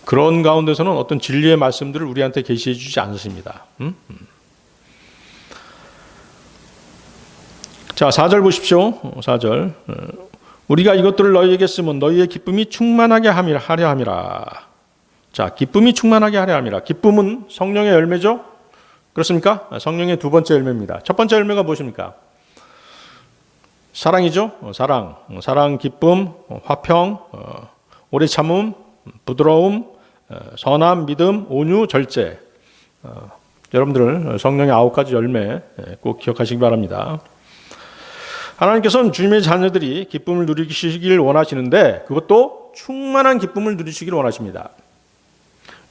그런 가운데서는 어떤 진리의 말씀들을 우리한테 계시해 주지 않으십니다. 자, 4절 보십시오. 4절. 우리가 이것들을 너희에게 쓰면 너희의 기쁨이 충만하게 하려 함이라. 자, 기쁨이 충만하게 하려 함이라. 기쁨은 성령의 열매죠? 그렇습니까? 성령의 두 번째 열매입니다. 첫 번째 열매가 무엇입니까? 사랑이죠? 사랑, 기쁨, 화평, 오래 참음, 부드러움, 선함, 믿음, 온유, 절제. 여러분들 성령의 9가지 열매 꼭 기억하시기 바랍니다. 하나님께서는 주님의 자녀들이 기쁨을 누리시길 원하시는데 그것도 충만한 기쁨을 누리시길 원하십니다.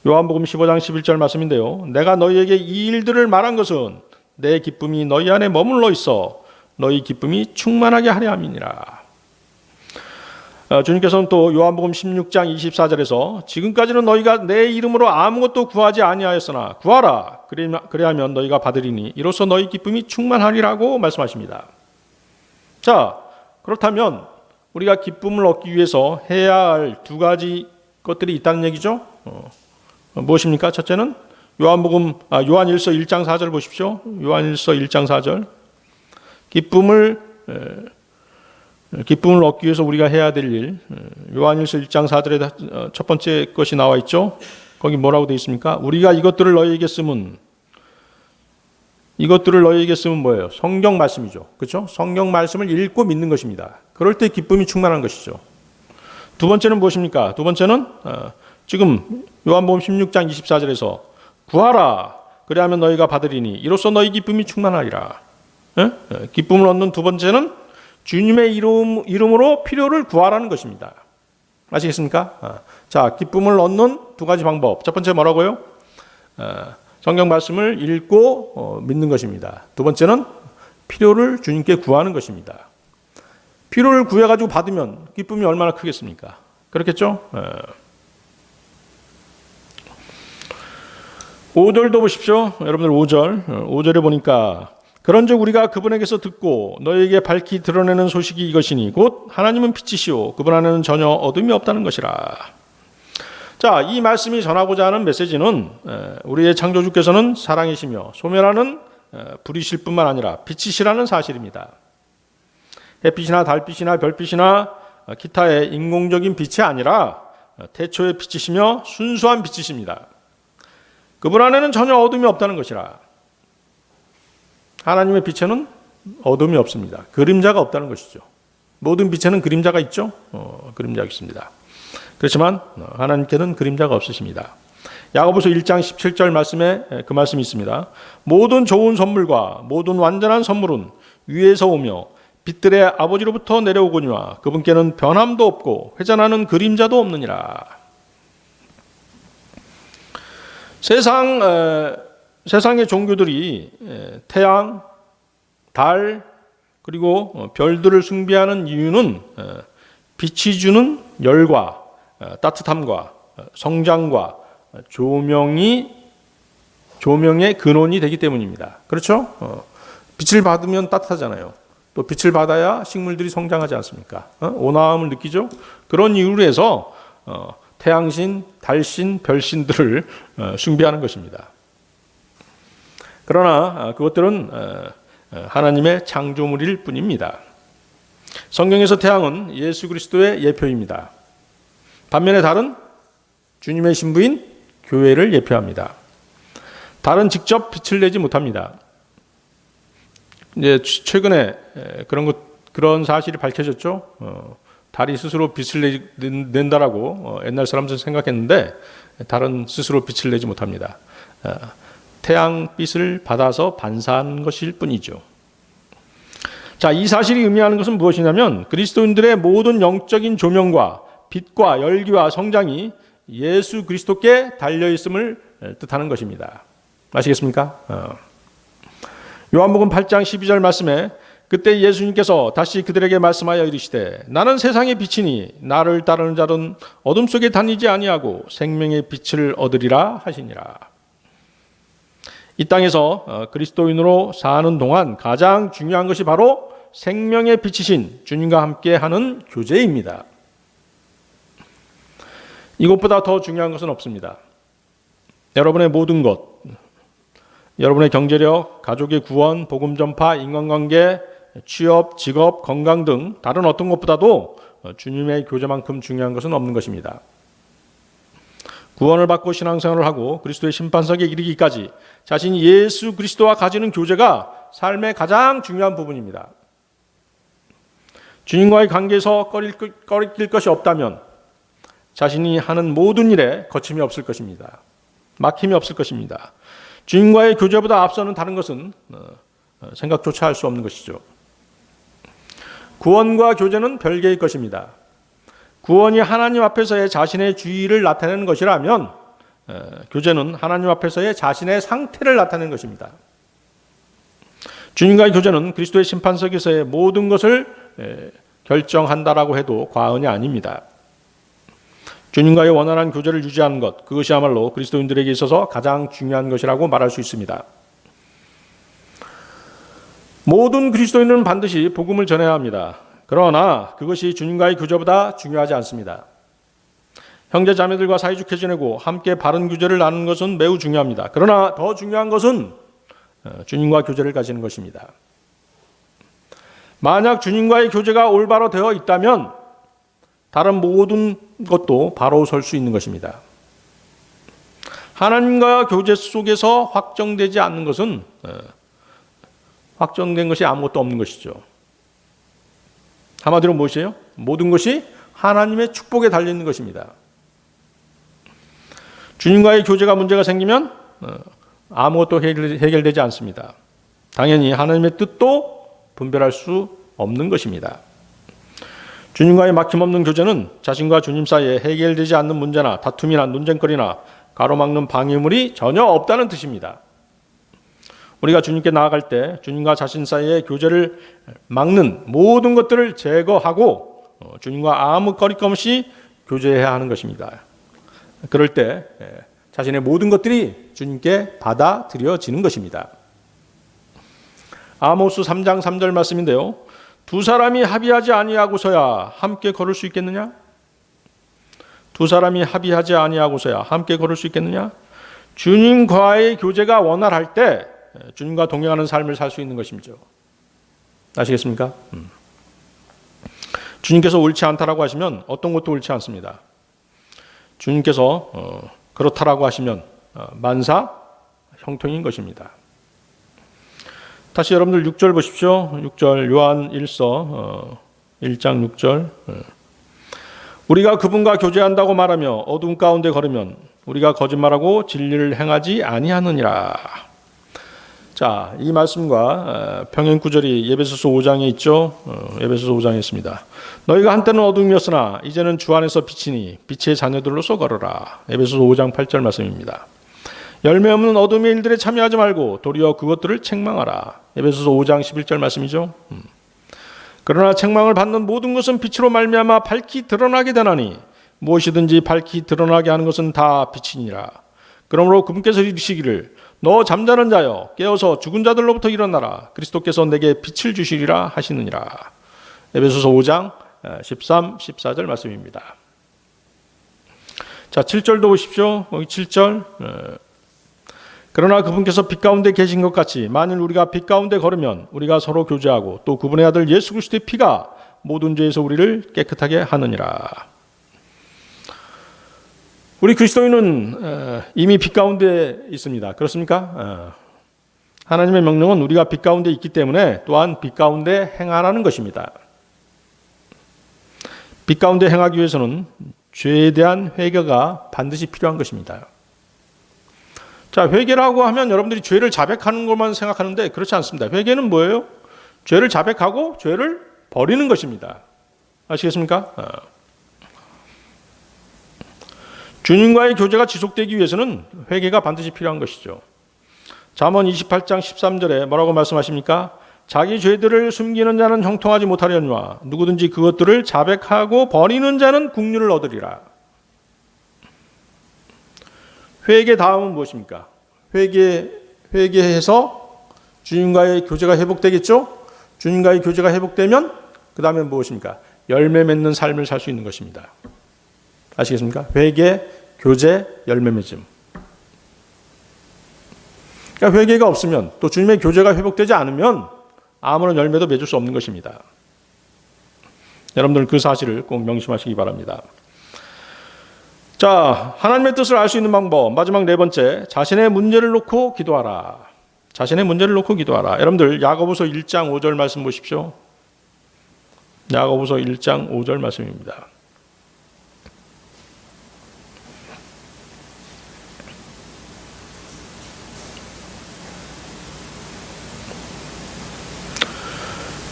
요한복음 15장 11절 말씀인데요. 내가 너희에게 이 일들을 말한 것은 내 기쁨이 너희 안에 머물러 있어 너희 기쁨이 충만하게 하려 함이니라. 주님께서는 또 요한복음 16장 24절에서 지금까지는 너희가 내 이름으로 아무것도 구하지 아니하였으나 구하라 그리하면 너희가 받으리니 이로써 너희 기쁨이 충만하리라고 말씀하십니다. 자, 그렇다면 우리가 기쁨을 얻기 위해서 해야 할 두 가지 것들이 있다는 얘기죠. 무엇입니까? 첫째는 요한일서 1장 4절 보십시오. 요한일서 1장 4절. 기쁨을 얻기 위해서 우리가 해야 될 일. 요한일서 1장 4절에 첫 번째 것이 나와 있죠. 거기 뭐라고 되어 있습니까? 우리가 이것들을 너희에게 쓰면 뭐예요? 성경 말씀이죠. 그렇죠? 성경 말씀을 읽고 믿는 것입니다. 그럴 때 기쁨이 충만한 것이죠. 두 번째는 무엇입니까? 두 번째는 지금 요한복음 16장 24절에서 구하라 그리하면 너희가 받으리니 이로써 너희 기쁨이 충만하리라. 기쁨을 얻는 두 번째는 주님의 이름으로 필요를 구하라는 것입니다. 아시겠습니까? 자, 기쁨을 얻는 두 가지 방법. 첫 번째 뭐라고요? 성경 말씀을 읽고 믿는 것입니다. 두 번째는 필요를 주님께 구하는 것입니다. 필요를 구해가지고 받으면 기쁨이 얼마나 크겠습니까? 그렇겠죠? 5절도 보십시오. 여러분들 5절에 보니까 그런즉 우리가 그분에게서 듣고 너희에게 밝히 드러내는 소식이 이것이니 곧 하나님은 빛이시오 그분 안에는 전혀 어둠이 없다는 것이라. 자, 이 말씀이 전하고자 하는 메시지는 우리의 창조주께서는 사랑이시며 소멸하는 불이실 뿐만 아니라 빛이시라는 사실입니다. 햇빛이나 달빛이나 별빛이나 기타의 인공적인 빛이 아니라 태초의 빛이시며 순수한 빛이십니다. 그분 안에는 전혀 어둠이 없다는 것이라. 하나님의 빛에는 어둠이 없습니다. 그림자가 없다는 것이죠. 모든 빛에는 그림자가 있죠. 그림자가 있습니다. 그렇지만 하나님께는 그림자가 없으십니다. 야고보서 1장 17절 말씀에 그 말씀이 있습니다. 모든 좋은 선물과 모든 완전한 선물은 위에서 오며 빛들의 아버지로부터 내려오거니와 그분께는 변함도 없고 회전하는 그림자도 없느니라. 세상의 종교들이 태양, 달, 그리고 별들을 숭배하는 이유는 빛이 주는 열과 따뜻함과 성장과 조명의 근원이 되기 때문입니다. 그렇죠? 빛을 받으면 따뜻하잖아요. 또 빛을 받아야 식물들이 성장하지 않습니까? 온화함을 느끼죠? 그런 이유로 해서 태양신, 달신, 별신들을 숭배하는 것입니다. 그러나 그것들은 하나님의 창조물일 뿐입니다. 성경에서 태양은 예수 그리스도의 예표입니다. 반면에 달은 주님의 신부인 교회를 예표합니다. 달은 직접 빛을 내지 못합니다. 이제 최근에 그런 사실이 밝혀졌죠. 달이 스스로 빛을 낸다라고 옛날 사람들은 생각했는데 달은 스스로 빛을 내지 못합니다. 태양빛을 받아서 반사하는 것일 뿐이죠. 자, 이 사실이 의미하는 것은 무엇이냐면 그리스도인들의 모든 영적인 조명과 빛과 열기와 성장이 예수 그리스도께 달려 있음을 뜻하는 것입니다. 아시겠습니까? 요한복음 8장 12절 말씀에 그때 예수님께서 다시 그들에게 말씀하여 이르시되 나는 세상의 빛이니 나를 따르는 자는 어둠 속에 다니지 아니하고 생명의 빛을 얻으리라 하시니라. 이 땅에서 그리스도인으로 사는 동안 가장 중요한 것이 바로 생명의 빛이신 주님과 함께 하는 교제입니다. 이것보다 더 중요한 것은 없습니다. 여러분의 모든 것, 여러분의 경제력, 가족의 구원, 복음 전파, 인간관계, 취업, 직업, 건강 등 다른 어떤 것보다도 주님의 교제만큼 중요한 것은 없는 것입니다. 구원을 받고 신앙생활을 하고 그리스도의 심판석에 이르기까지 자신이 예수 그리스도와 가지는 교제가 삶의 가장 중요한 부분입니다. 주님과의 관계에서 꺼리낄 것이 없다면 자신이 하는 모든 일에 거침이 없을 것입니다. 막힘이 없을 것입니다. 주님과의 교제보다 앞서는 다른 것은 생각조차 할 수 없는 것이죠. 구원과 교제는 별개의 것입니다. 구원이 하나님 앞에서의 자신의 주의를 나타내는 것이라면 교제는 하나님 앞에서의 자신의 상태를 나타내는 것입니다. 주님과의 교제는 그리스도의 심판석에서의 모든 것을 결정한다라고 해도 과언이 아닙니다. 주님과의 원활한 교제를 유지하는 것, 그것이야말로 그리스도인들에게 있어서 가장 중요한 것이라고 말할 수 있습니다. 모든 그리스도인은 반드시 복음을 전해야 합니다. 그러나 그것이 주님과의 교제보다 중요하지 않습니다. 형제 자매들과 사이좋게 지내고 함께 바른 교제를 나누는 것은 매우 중요합니다. 그러나 더 중요한 것은 주님과 교제를 가지는 것입니다. 만약 주님과의 교제가 올바로 되어 있다면 다른 모든 것도 바로 설 수 있는 것입니다. 하나님과 교제 속에서 확정되지 않는 것은 확정된 것이 아무것도 없는 것이죠. 한마디로 무엇이에요? 모든 것이 하나님의 축복에 달려있는 것입니다. 주님과의 교제가 문제가 생기면 아무것도 해결되지 않습니다. 당연히 하나님의 뜻도 분별할 수 없는 것입니다. 주님과의 막힘없는 교제는 자신과 주님 사이에 해결되지 않는 문제나 다툼이나 논쟁거리나 가로막는 방해물이 전혀 없다는 뜻입니다. 우리가 주님께 나아갈 때 주님과 자신 사이의 교제를 막는 모든 것들을 제거하고 주님과 아무 거리낌 없이 교제해야 하는 것입니다. 그럴 때 자신의 모든 것들이 주님께 받아들여지는 것입니다. 아모스 3장 3절 말씀인데요. 두 사람이 합의하지 아니하고서야 함께 걸을 수 있겠느냐? 두 사람이 합의하지 아니하고서야 함께 걸을 수 있겠느냐? 주님과의 교제가 원활할 때 주님과 동행하는 삶을 살 수 있는 것이죠. 아시겠습니까? 주님께서 옳지 않다라고 하시면 어떤 것도 옳지 않습니다. 주님께서 그렇다라고 하시면 만사 형통인 것입니다. 다시 여러분들 6절 보십시오. 6절 요한 1서 1장 6절 우리가 그분과 교제한다고 말하며 어둠 가운데 걸으면 우리가 거짓말하고 진리를 행하지 아니하느니라. 자, 이 말씀과 평행 구절이 에베소서 5장에 있죠. 에베소서 5장에 있습니다. 너희가 한때는 어둠이었으나 이제는 주 안에서 빛이니 빛의 자녀들로서 걸어라. 에베소서 5장 8절 말씀입니다. 열매 없는 어둠의 일들에 참여하지 말고 도리어 그것들을 책망하라. 에베소서 5장 11절 말씀이죠. 그러나 책망을 받는 모든 것은 빛으로 말미암아 밝히 드러나게 되나니 무엇이든지 밝히 드러나게 하는 것은 다 빛이니라. 그러므로 그분께서 이르시기를 너 잠자는 자여 깨어서 죽은 자들로부터 일어나라. 그리스도께서 내게 빛을 주시리라 하시느니라. 에베소서 5장 13, 14절 말씀입니다. 자, 7절도 보십시오. 여기 7절. 그러나 그분께서 빛 가운데 계신 것 같이 만일 우리가 빛 가운데 걸으면 우리가 서로 교제하고 또 그분의 아들 예수 그리스도의 피가 모든 죄에서 우리를 깨끗하게 하느니라. 우리 그리스도인은 이미 빛 가운데 있습니다. 그렇습니까? 하나님의 명령은 우리가 빛 가운데 있기 때문에 또한 빛 가운데 행하라는 것입니다. 빛 가운데 행하기 위해서는 죄에 대한 회개가 반드시 필요한 것입니다. 자, 회개라고 하면 여러분들이 죄를 자백하는 것만 생각하는데 그렇지 않습니다. 회개는 뭐예요? 죄를 자백하고 죄를 버리는 것입니다. 아시겠습니까? 주님과의 교제가 지속되기 위해서는 회개가 반드시 필요한 것이죠. 잠언 28장 13절에 뭐라고 말씀하십니까? 자기 죄들을 숨기는 자는 형통하지 못하려니와 누구든지 그것들을 자백하고 버리는 자는 국류를 얻으리라. 회개 다음은 무엇입니까? 회개해서 주님과의 교제가 회복되겠죠? 주님과의 교제가 회복되면 그 다음에 무엇입니까? 열매 맺는 삶을 살 수 있는 것입니다. 아시겠습니까? 회개, 교제, 열매 맺음. 그러니까 회개가 없으면 또 주님의 교제가 회복되지 않으면 아무런 열매도 맺을 수 없는 것입니다. 여러분들 그 사실을 꼭 명심하시기 바랍니다. 자, 하나님의 뜻을 알 수 있는 방법 마지막 네 번째, 자신의 문제를 놓고 기도하라. 자신의 문제를 놓고 기도하라. 여러분들 야고보서 1장 5절 말씀 보십시오. 야고보서 1장 5절 말씀입니다.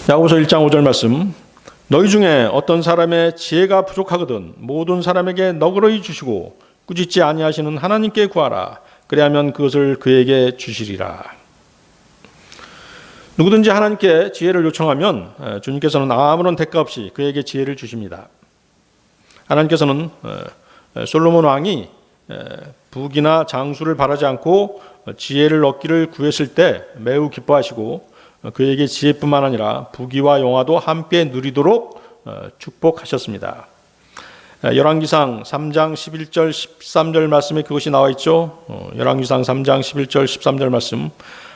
야고보서 1장 5절 말씀. 너희 중에 어떤 사람의 지혜가 부족하거든 모든 사람에게 너그러이 주시고 꾸짖지 아니하시는 하나님께 구하라. 그리하면 그것을 그에게 주시리라. 누구든지 하나님께 지혜를 요청하면 주님께서는 아무런 대가 없이 그에게 지혜를 주십니다. 하나님께서는 솔로몬 왕이 부귀나 장수를 바라지 않고 지혜를 얻기를 구했을 때 매우 기뻐하시고 그에게 지혜뿐만 아니라 부귀와 영화도 함께 누리도록 축복하셨습니다. 열왕기상 3장 11절 13절 말씀에 그것이 나와 있죠. 열왕기상 3장 11절 13절 말씀.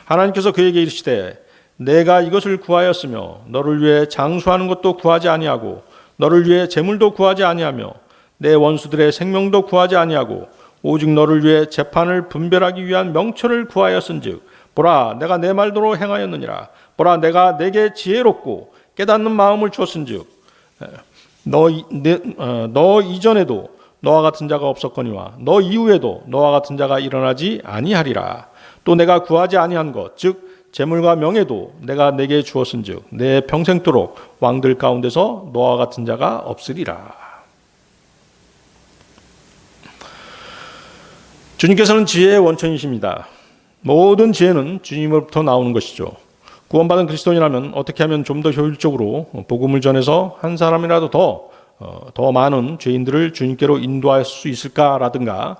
하나님께서 그에게 이르시되 내가 이것을 구하였으며 너를 위해 장수하는 것도 구하지 아니하고 너를 위해 재물도 구하지 아니하며 내 원수들의 생명도 구하지 아니하고 오직 너를 위해 재판을 분별하기 위한 명철을 구하였은즉 보라 내가 내 말대로 행하였느니라. 보라 내가 내게 지혜롭고 깨닫는 마음을 주었은즉 너 이전에도 너와 같은 자가 없었거니와 너 이후에도 너와 같은 자가 일어나지 아니하리라. 또 내가 구하지 아니한 것 즉 재물과 명예도 내가 내게 주었은즉 내 평생도록 왕들 가운데서 너와 같은 자가 없으리라. 주님께서는 지혜의 원천이십니다. 모든 지혜는 주님으로부터 나오는 것이죠. 구원받은 그리스도인이라면 어떻게 하면 좀 더 효율적으로 복음을 전해서 한 사람이라도 더 많은 죄인들을 주님께로 인도할 수 있을까라든가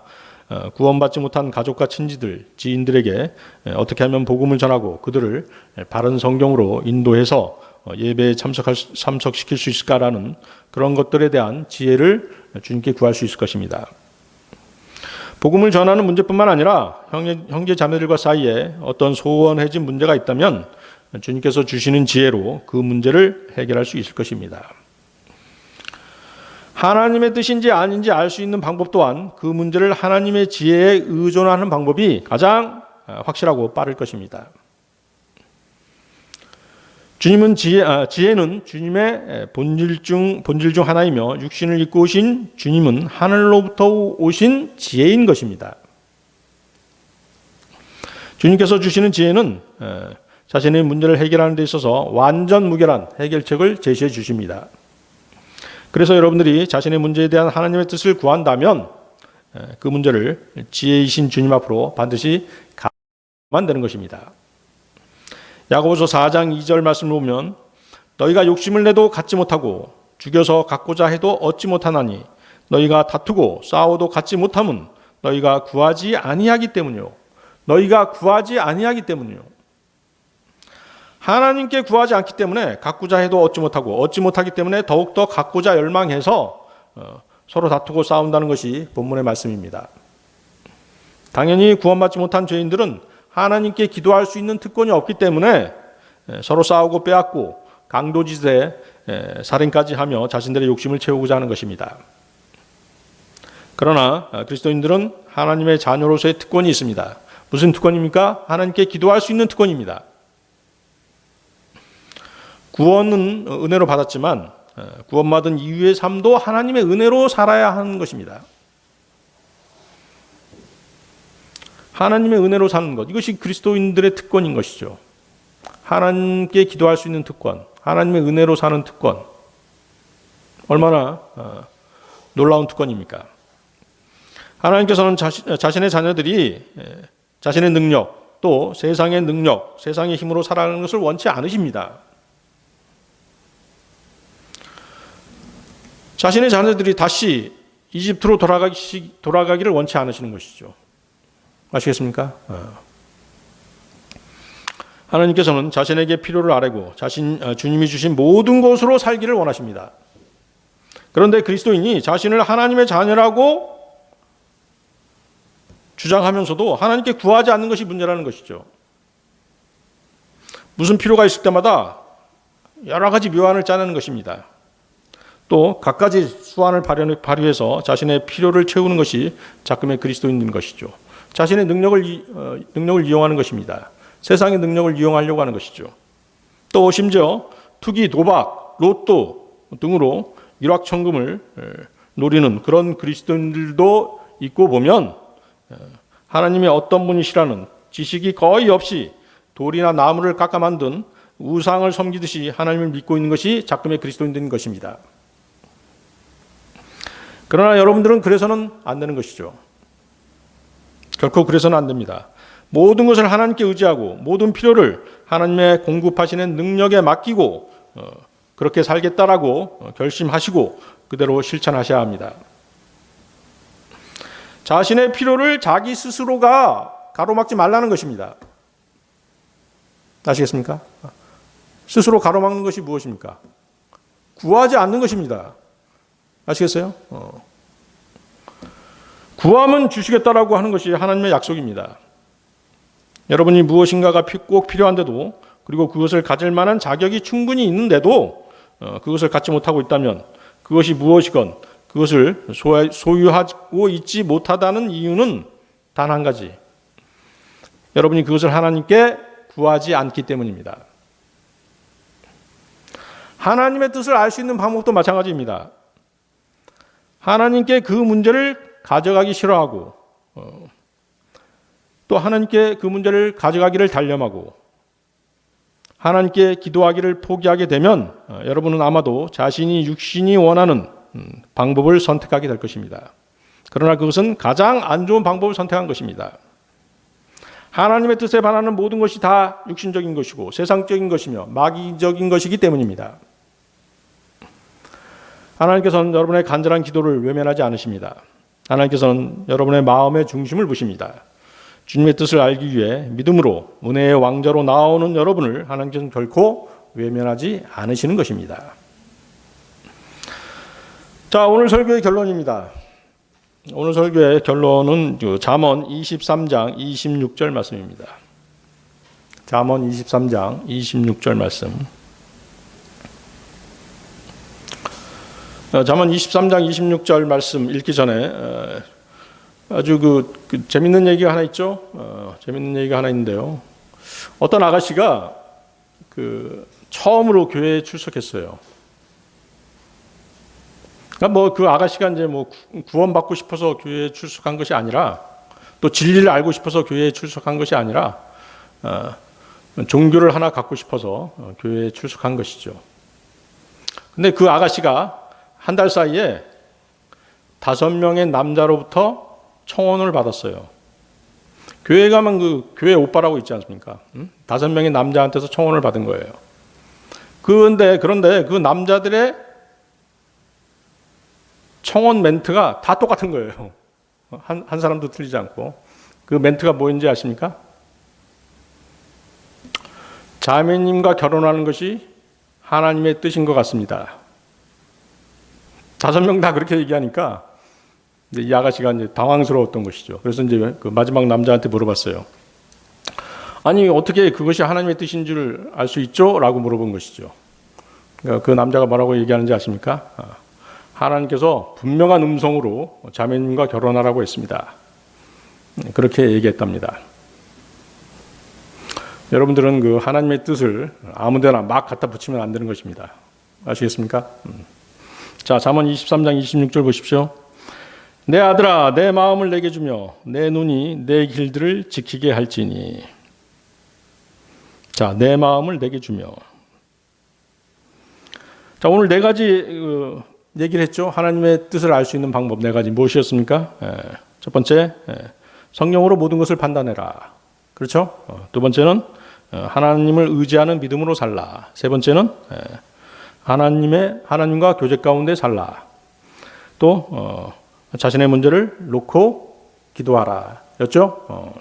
구원받지 못한 가족과 친지들, 지인들에게 어떻게 하면 복음을 전하고 그들을 바른 성경으로 인도해서 예배에 참석시킬 수 있을까라는 그런 것들에 대한 지혜를 주님께 구할 수 있을 것입니다. 복음을 전하는 문제뿐만 아니라 형제 자매들과 사이에 어떤 소원해진 문제가 있다면 주님께서 주시는 지혜로 그 문제를 해결할 수 있을 것입니다. 하나님의 뜻인지 아닌지 알 수 있는 방법 또한 그 문제를 하나님의 지혜에 의존하는 방법이 가장 확실하고 빠를 것입니다. 지혜는 주님의 본질 중 하나이며 육신을 입고 오신 주님은 하늘로부터 오신 지혜인 것입니다. 주님께서 주시는 지혜는 자신의 문제를 해결하는 데 있어서 완전 무결한 해결책을 제시해 주십니다. 그래서 여러분들이 자신의 문제에 대한 하나님의 뜻을 구한다면 그 문제를 지혜이신 주님 앞으로 반드시 가만 되는 것입니다. 야고보서 4장 2절 말씀을 보면 너희가 욕심을 내도 갖지 못하고 죽여서 갖고자 해도 얻지 못하나니 너희가 다투고 싸워도 갖지 못함은 너희가 구하지 아니하기 때문이요. 너희가 구하지 아니하기 때문이요. 하나님께 구하지 않기 때문에 갖고자 해도 얻지 못하고 얻지 못하기 때문에 더욱더 갖고자 열망해서 서로 다투고 싸운다는 것이 본문의 말씀입니다. 당연히 구원받지 못한 죄인들은 하나님께 기도할 수 있는 특권이 없기 때문에 서로 싸우고 빼앗고 강도짓에 살인까지 하며 자신들의 욕심을 채우고자 하는 것입니다. 그러나 그리스도인들은 하나님의 자녀로서의 특권이 있습니다. 무슨 특권입니까? 하나님께 기도할 수 있는 특권입니다. 구원은 은혜로 받았지만 구원받은 이후의 삶도 하나님의 은혜로 살아야 하는 것입니다. 하나님의 은혜로 사는 것, 이것이 그리스도인들의 특권인 것이죠. 하나님께 기도할 수 있는 특권, 하나님의 은혜로 사는 특권, 얼마나 놀라운 특권입니까? 하나님께서는 자신의 자녀들이 자신의 능력, 또 세상의 능력, 세상의 힘으로 살아가는 것을 원치 않으십니다. 자신의 자녀들이 다시 이집트로 돌아가기를 원치 않으시는 것이죠. 아시겠습니까? 하나님께서는 자신에게 필요를 아뢰고 주님이 주신 모든 것으로 살기를 원하십니다. 그런데 그리스도인이 자신을 하나님의 자녀라고 주장하면서도 하나님께 구하지 않는 것이 문제라는 것이죠. 무슨 필요가 있을 때마다 여러 가지 묘안을 짜내는 것입니다. 또 갖가지 수완을 발휘해서 자신의 필요를 채우는 것이 작금의 그리스도인인 것이죠. 자신의 능력을 이용하는 것입니다. 세상의 능력을 이용하려고 하는 것이죠. 또 심지어 투기, 도박, 로또 등으로 일확천금을 노리는 그런 그리스도인들도 있고 보면 하나님의 어떤 분이시라는 지식이 거의 없이 돌이나 나무를 깎아 만든 우상을 섬기듯이 하나님을 믿고 있는 것이 작금의 그리스도인들인 것입니다. 그러나 여러분들은 그래서는 안 되는 것이죠. 결코 그래서는 안 됩니다. 모든 것을 하나님께 의지하고 모든 필요를 하나님의 공급하시는 능력에 맡기고 그렇게 살겠다라고 결심하시고 그대로 실천하셔야 합니다. 자신의 필요를 자기 스스로가 가로막지 말라는 것입니다. 아시겠습니까? 스스로 가로막는 것이 무엇입니까? 구하지 않는 것입니다. 아시겠어요? 구하면 주시겠다라고 하는 것이 하나님의 약속입니다. 여러분이 무엇인가가 꼭 필요한데도 그리고 그것을 가질 만한 자격이 충분히 있는데도 그것을 갖지 못하고 있다면 그것이 무엇이건 그것을 소유하고 있지 못하다는 이유는 단 한 가지. 여러분이 그것을 하나님께 구하지 않기 때문입니다. 하나님의 뜻을 알 수 있는 방법도 마찬가지입니다. 하나님께 그 문제를 가져가기 싫어하고 또 하나님께 그 문제를 가져가기를 단념하고 하나님께 기도하기를 포기하게 되면 여러분은 아마도 자신이 육신이 원하는 방법을 선택하게 될 것입니다. 그러나 그것은 가장 안 좋은 방법을 선택한 것입니다. 하나님의 뜻에 반하는 모든 것이 다 육신적인 것이고 세상적인 것이며 마귀적인 것이기 때문입니다. 하나님께서는 여러분의 간절한 기도를 외면하지 않으십니다. 하나님께서는 여러분의 마음의 중심을 보십니다. 주님의 뜻을 알기 위해 믿음으로 은혜의 왕자로 나오는 여러분을 하나님께서는 결코 외면하지 않으시는 것입니다. 자, 오늘 설교의 결론입니다. 오늘 설교의 결론은 잠언 23장 26절 말씀입니다. 잠언 23장 26절 말씀. 잠언 23장 26절 말씀 읽기 전에 아주 재밌는 얘기가 하나 있죠. 재밌는 얘기가 하나 있는데요. 어떤 아가씨가 처음으로 교회에 출석했어요. 그러니까 그 아가씨가 이제 구원받고 싶어서 교회에 출석한 것이 아니라, 또 진리를 알고 싶어서 교회에 출석한 것이 아니라, 종교를 하나 갖고 싶어서 교회에 출석한 것이죠. 근데 그 아가씨가 한 달 사이에 5명의 남자로부터 청혼을 받았어요. 교회 가면 그 교회 오빠라고 있지 않습니까? 5명의 남자한테서 청혼을 받은 거예요. 그런데 그 남자들의 청혼 멘트가 다 똑같은 거예요. 한 사람도 틀리지 않고. 그 멘트가 뭐인지 아십니까? 자매님과 결혼하는 것이 하나님의 뜻인 것 같습니다. 5명 다 그렇게 얘기하니까 이 아가씨가 이제 당황스러웠던 것이죠. 그래서 이제 그 마지막 남자한테 물어봤어요. 아니, 어떻게 그것이 하나님의 뜻인 줄 알 수 있죠? 라고 물어본 것이죠. 그러니까 그 남자가 뭐라고 얘기하는지 아십니까? 하나님께서 분명한 음성으로 자매님과 결혼하라고 했습니다. 그렇게 얘기했답니다. 여러분들은 그 하나님의 뜻을 아무데나 막 갖다 붙이면 안 되는 것입니다. 아시겠습니까? 자, 잠언 23장 26절 보십시오. 내 아들아, 내 마음을 내게 주며 내 눈이 내 길들을 지키게 할지니. 자, 내 마음을 내게 주며. 자, 오늘 4가지 얘기를 했죠. 하나님의 뜻을 알 수 있는 방법 4가지 무엇이었습니까? 첫 번째, 성령으로 모든 것을 판단해라. 그렇죠? 두 번째는 하나님을 의지하는 믿음으로 살라. 세 번째는 하나님과 교제 가운데 살라. 또 자신의 문제를 놓고 기도하라. 였죠?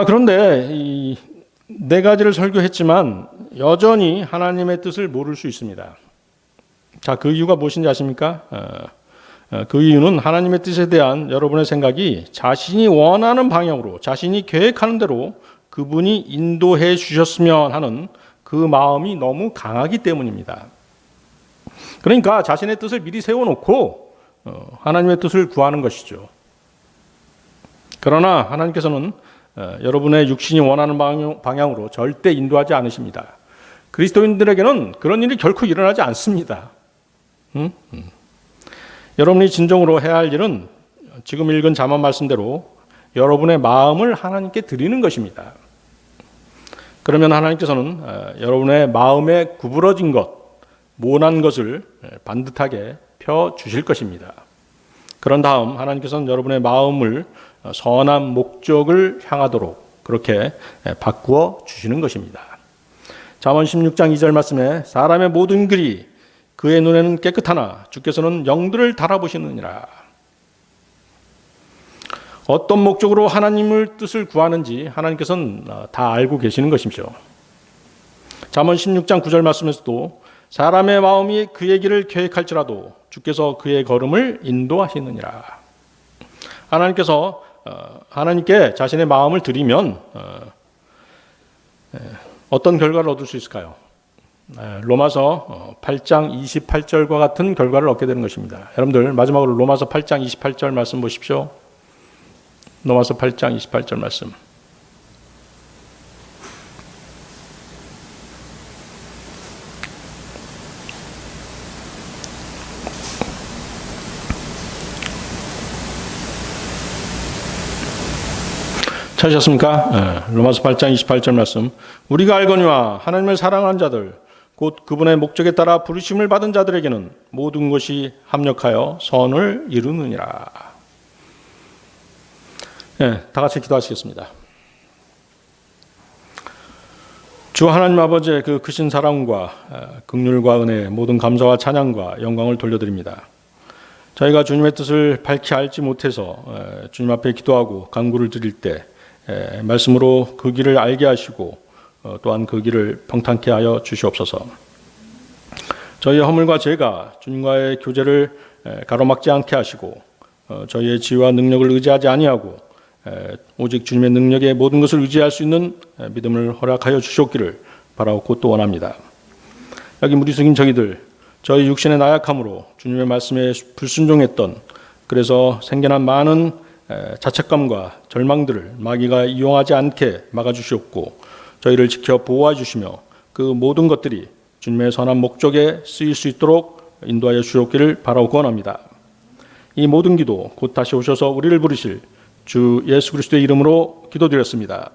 그런데 이 4가지를 설교했지만 여전히 하나님의 뜻을 모를 수 있습니다. 자, 그 이유가 무엇인지 아십니까? 그 이유는 하나님의 뜻에 대한 여러분의 생각이 자신이 원하는 방향으로, 자신이 계획하는 대로 그분이 인도해 주셨으면 하는 그 마음이 너무 강하기 때문입니다. 그러니까 자신의 뜻을 미리 세워놓고 하나님의 뜻을 구하는 것이죠. 그러나 하나님께서는 여러분의 육신이 원하는 방향으로 절대 인도하지 않으십니다. 그리스도인들에게는 그런 일이 결코 일어나지 않습니다. 여러분이 진정으로 해야 할 일은 지금 읽은 잠언 말씀대로 여러분의 마음을 하나님께 드리는 것입니다. 그러면 하나님께서는 여러분의 마음에 구부러진 것, 모난 것을 반듯하게 펴 주실 것입니다. 그런 다음 하나님께서는 여러분의 마음을 선한 목적을 향하도록 그렇게 바꾸어 주시는 것입니다. 잠언 16장 2절 말씀에 사람의 모든 길이 그의 눈에는 깨끗하나 주께서는 영들을 달아보시느니라. 어떤 목적으로 하나님의 뜻을 구하는지 하나님께서는 다 알고 계시는 것이죠. 잠언 16장 9절 말씀에서도 사람의 마음이 그의 길을 계획할지라도 주께서 그의 걸음을 인도하시느니라. 하나님께 자신의 마음을 드리면 어떤 결과를 얻을 수 있을까요? 로마서 8장 28절과 같은 결과를 얻게 되는 것입니다. 여러분들 마지막으로 로마서 8장 28절 말씀 보십시오. 로마서 8장 28절 말씀. 찾으셨습니까? 로마서 8장 28절 말씀. 우리가 알거니와 하나님을 사랑하는 자들 곧 그분의 목적에 따라 부르심을 받은 자들에게는 모든 것이 합력하여 선을 이루느니라. 다 같이 기도하시겠습니다. 주 하나님 아버지의 그 크신 사랑과 긍휼과 은혜, 모든 감사와 찬양과 영광을 돌려드립니다. 저희가 주님의 뜻을 밝히 알지 못해서 주님 앞에 기도하고 간구를 드릴 때 말씀으로 그 길을 알게 하시고 또한 그 길을 평탄케 하여 주시옵소서. 저희의 허물과 죄가 주님과의 교제를 가로막지 않게 하시고 저희의 지혜와 능력을 의지하지 아니하고 오직 주님의 능력에 모든 것을 의지할 수 있는 믿음을 허락하여 주시옵기를 바라옵고 또 원합니다. 여기 무리 숙인 저희들, 저희 육신의 나약함으로 주님의 말씀에 불순종했던, 그래서 생겨난 많은 자책감과 절망들을 마귀가 이용하지 않게 막아주시옵고 저희를 지켜 보호해 주시며 그 모든 것들이 주님의 선한 목적에 쓰일 수 있도록 인도하여 주옵기를 바라고 원합니다. 이 모든 기도 곧 다시 오셔서 우리를 부르실 주 예수 그리스도의 이름으로 기도드렸습니다.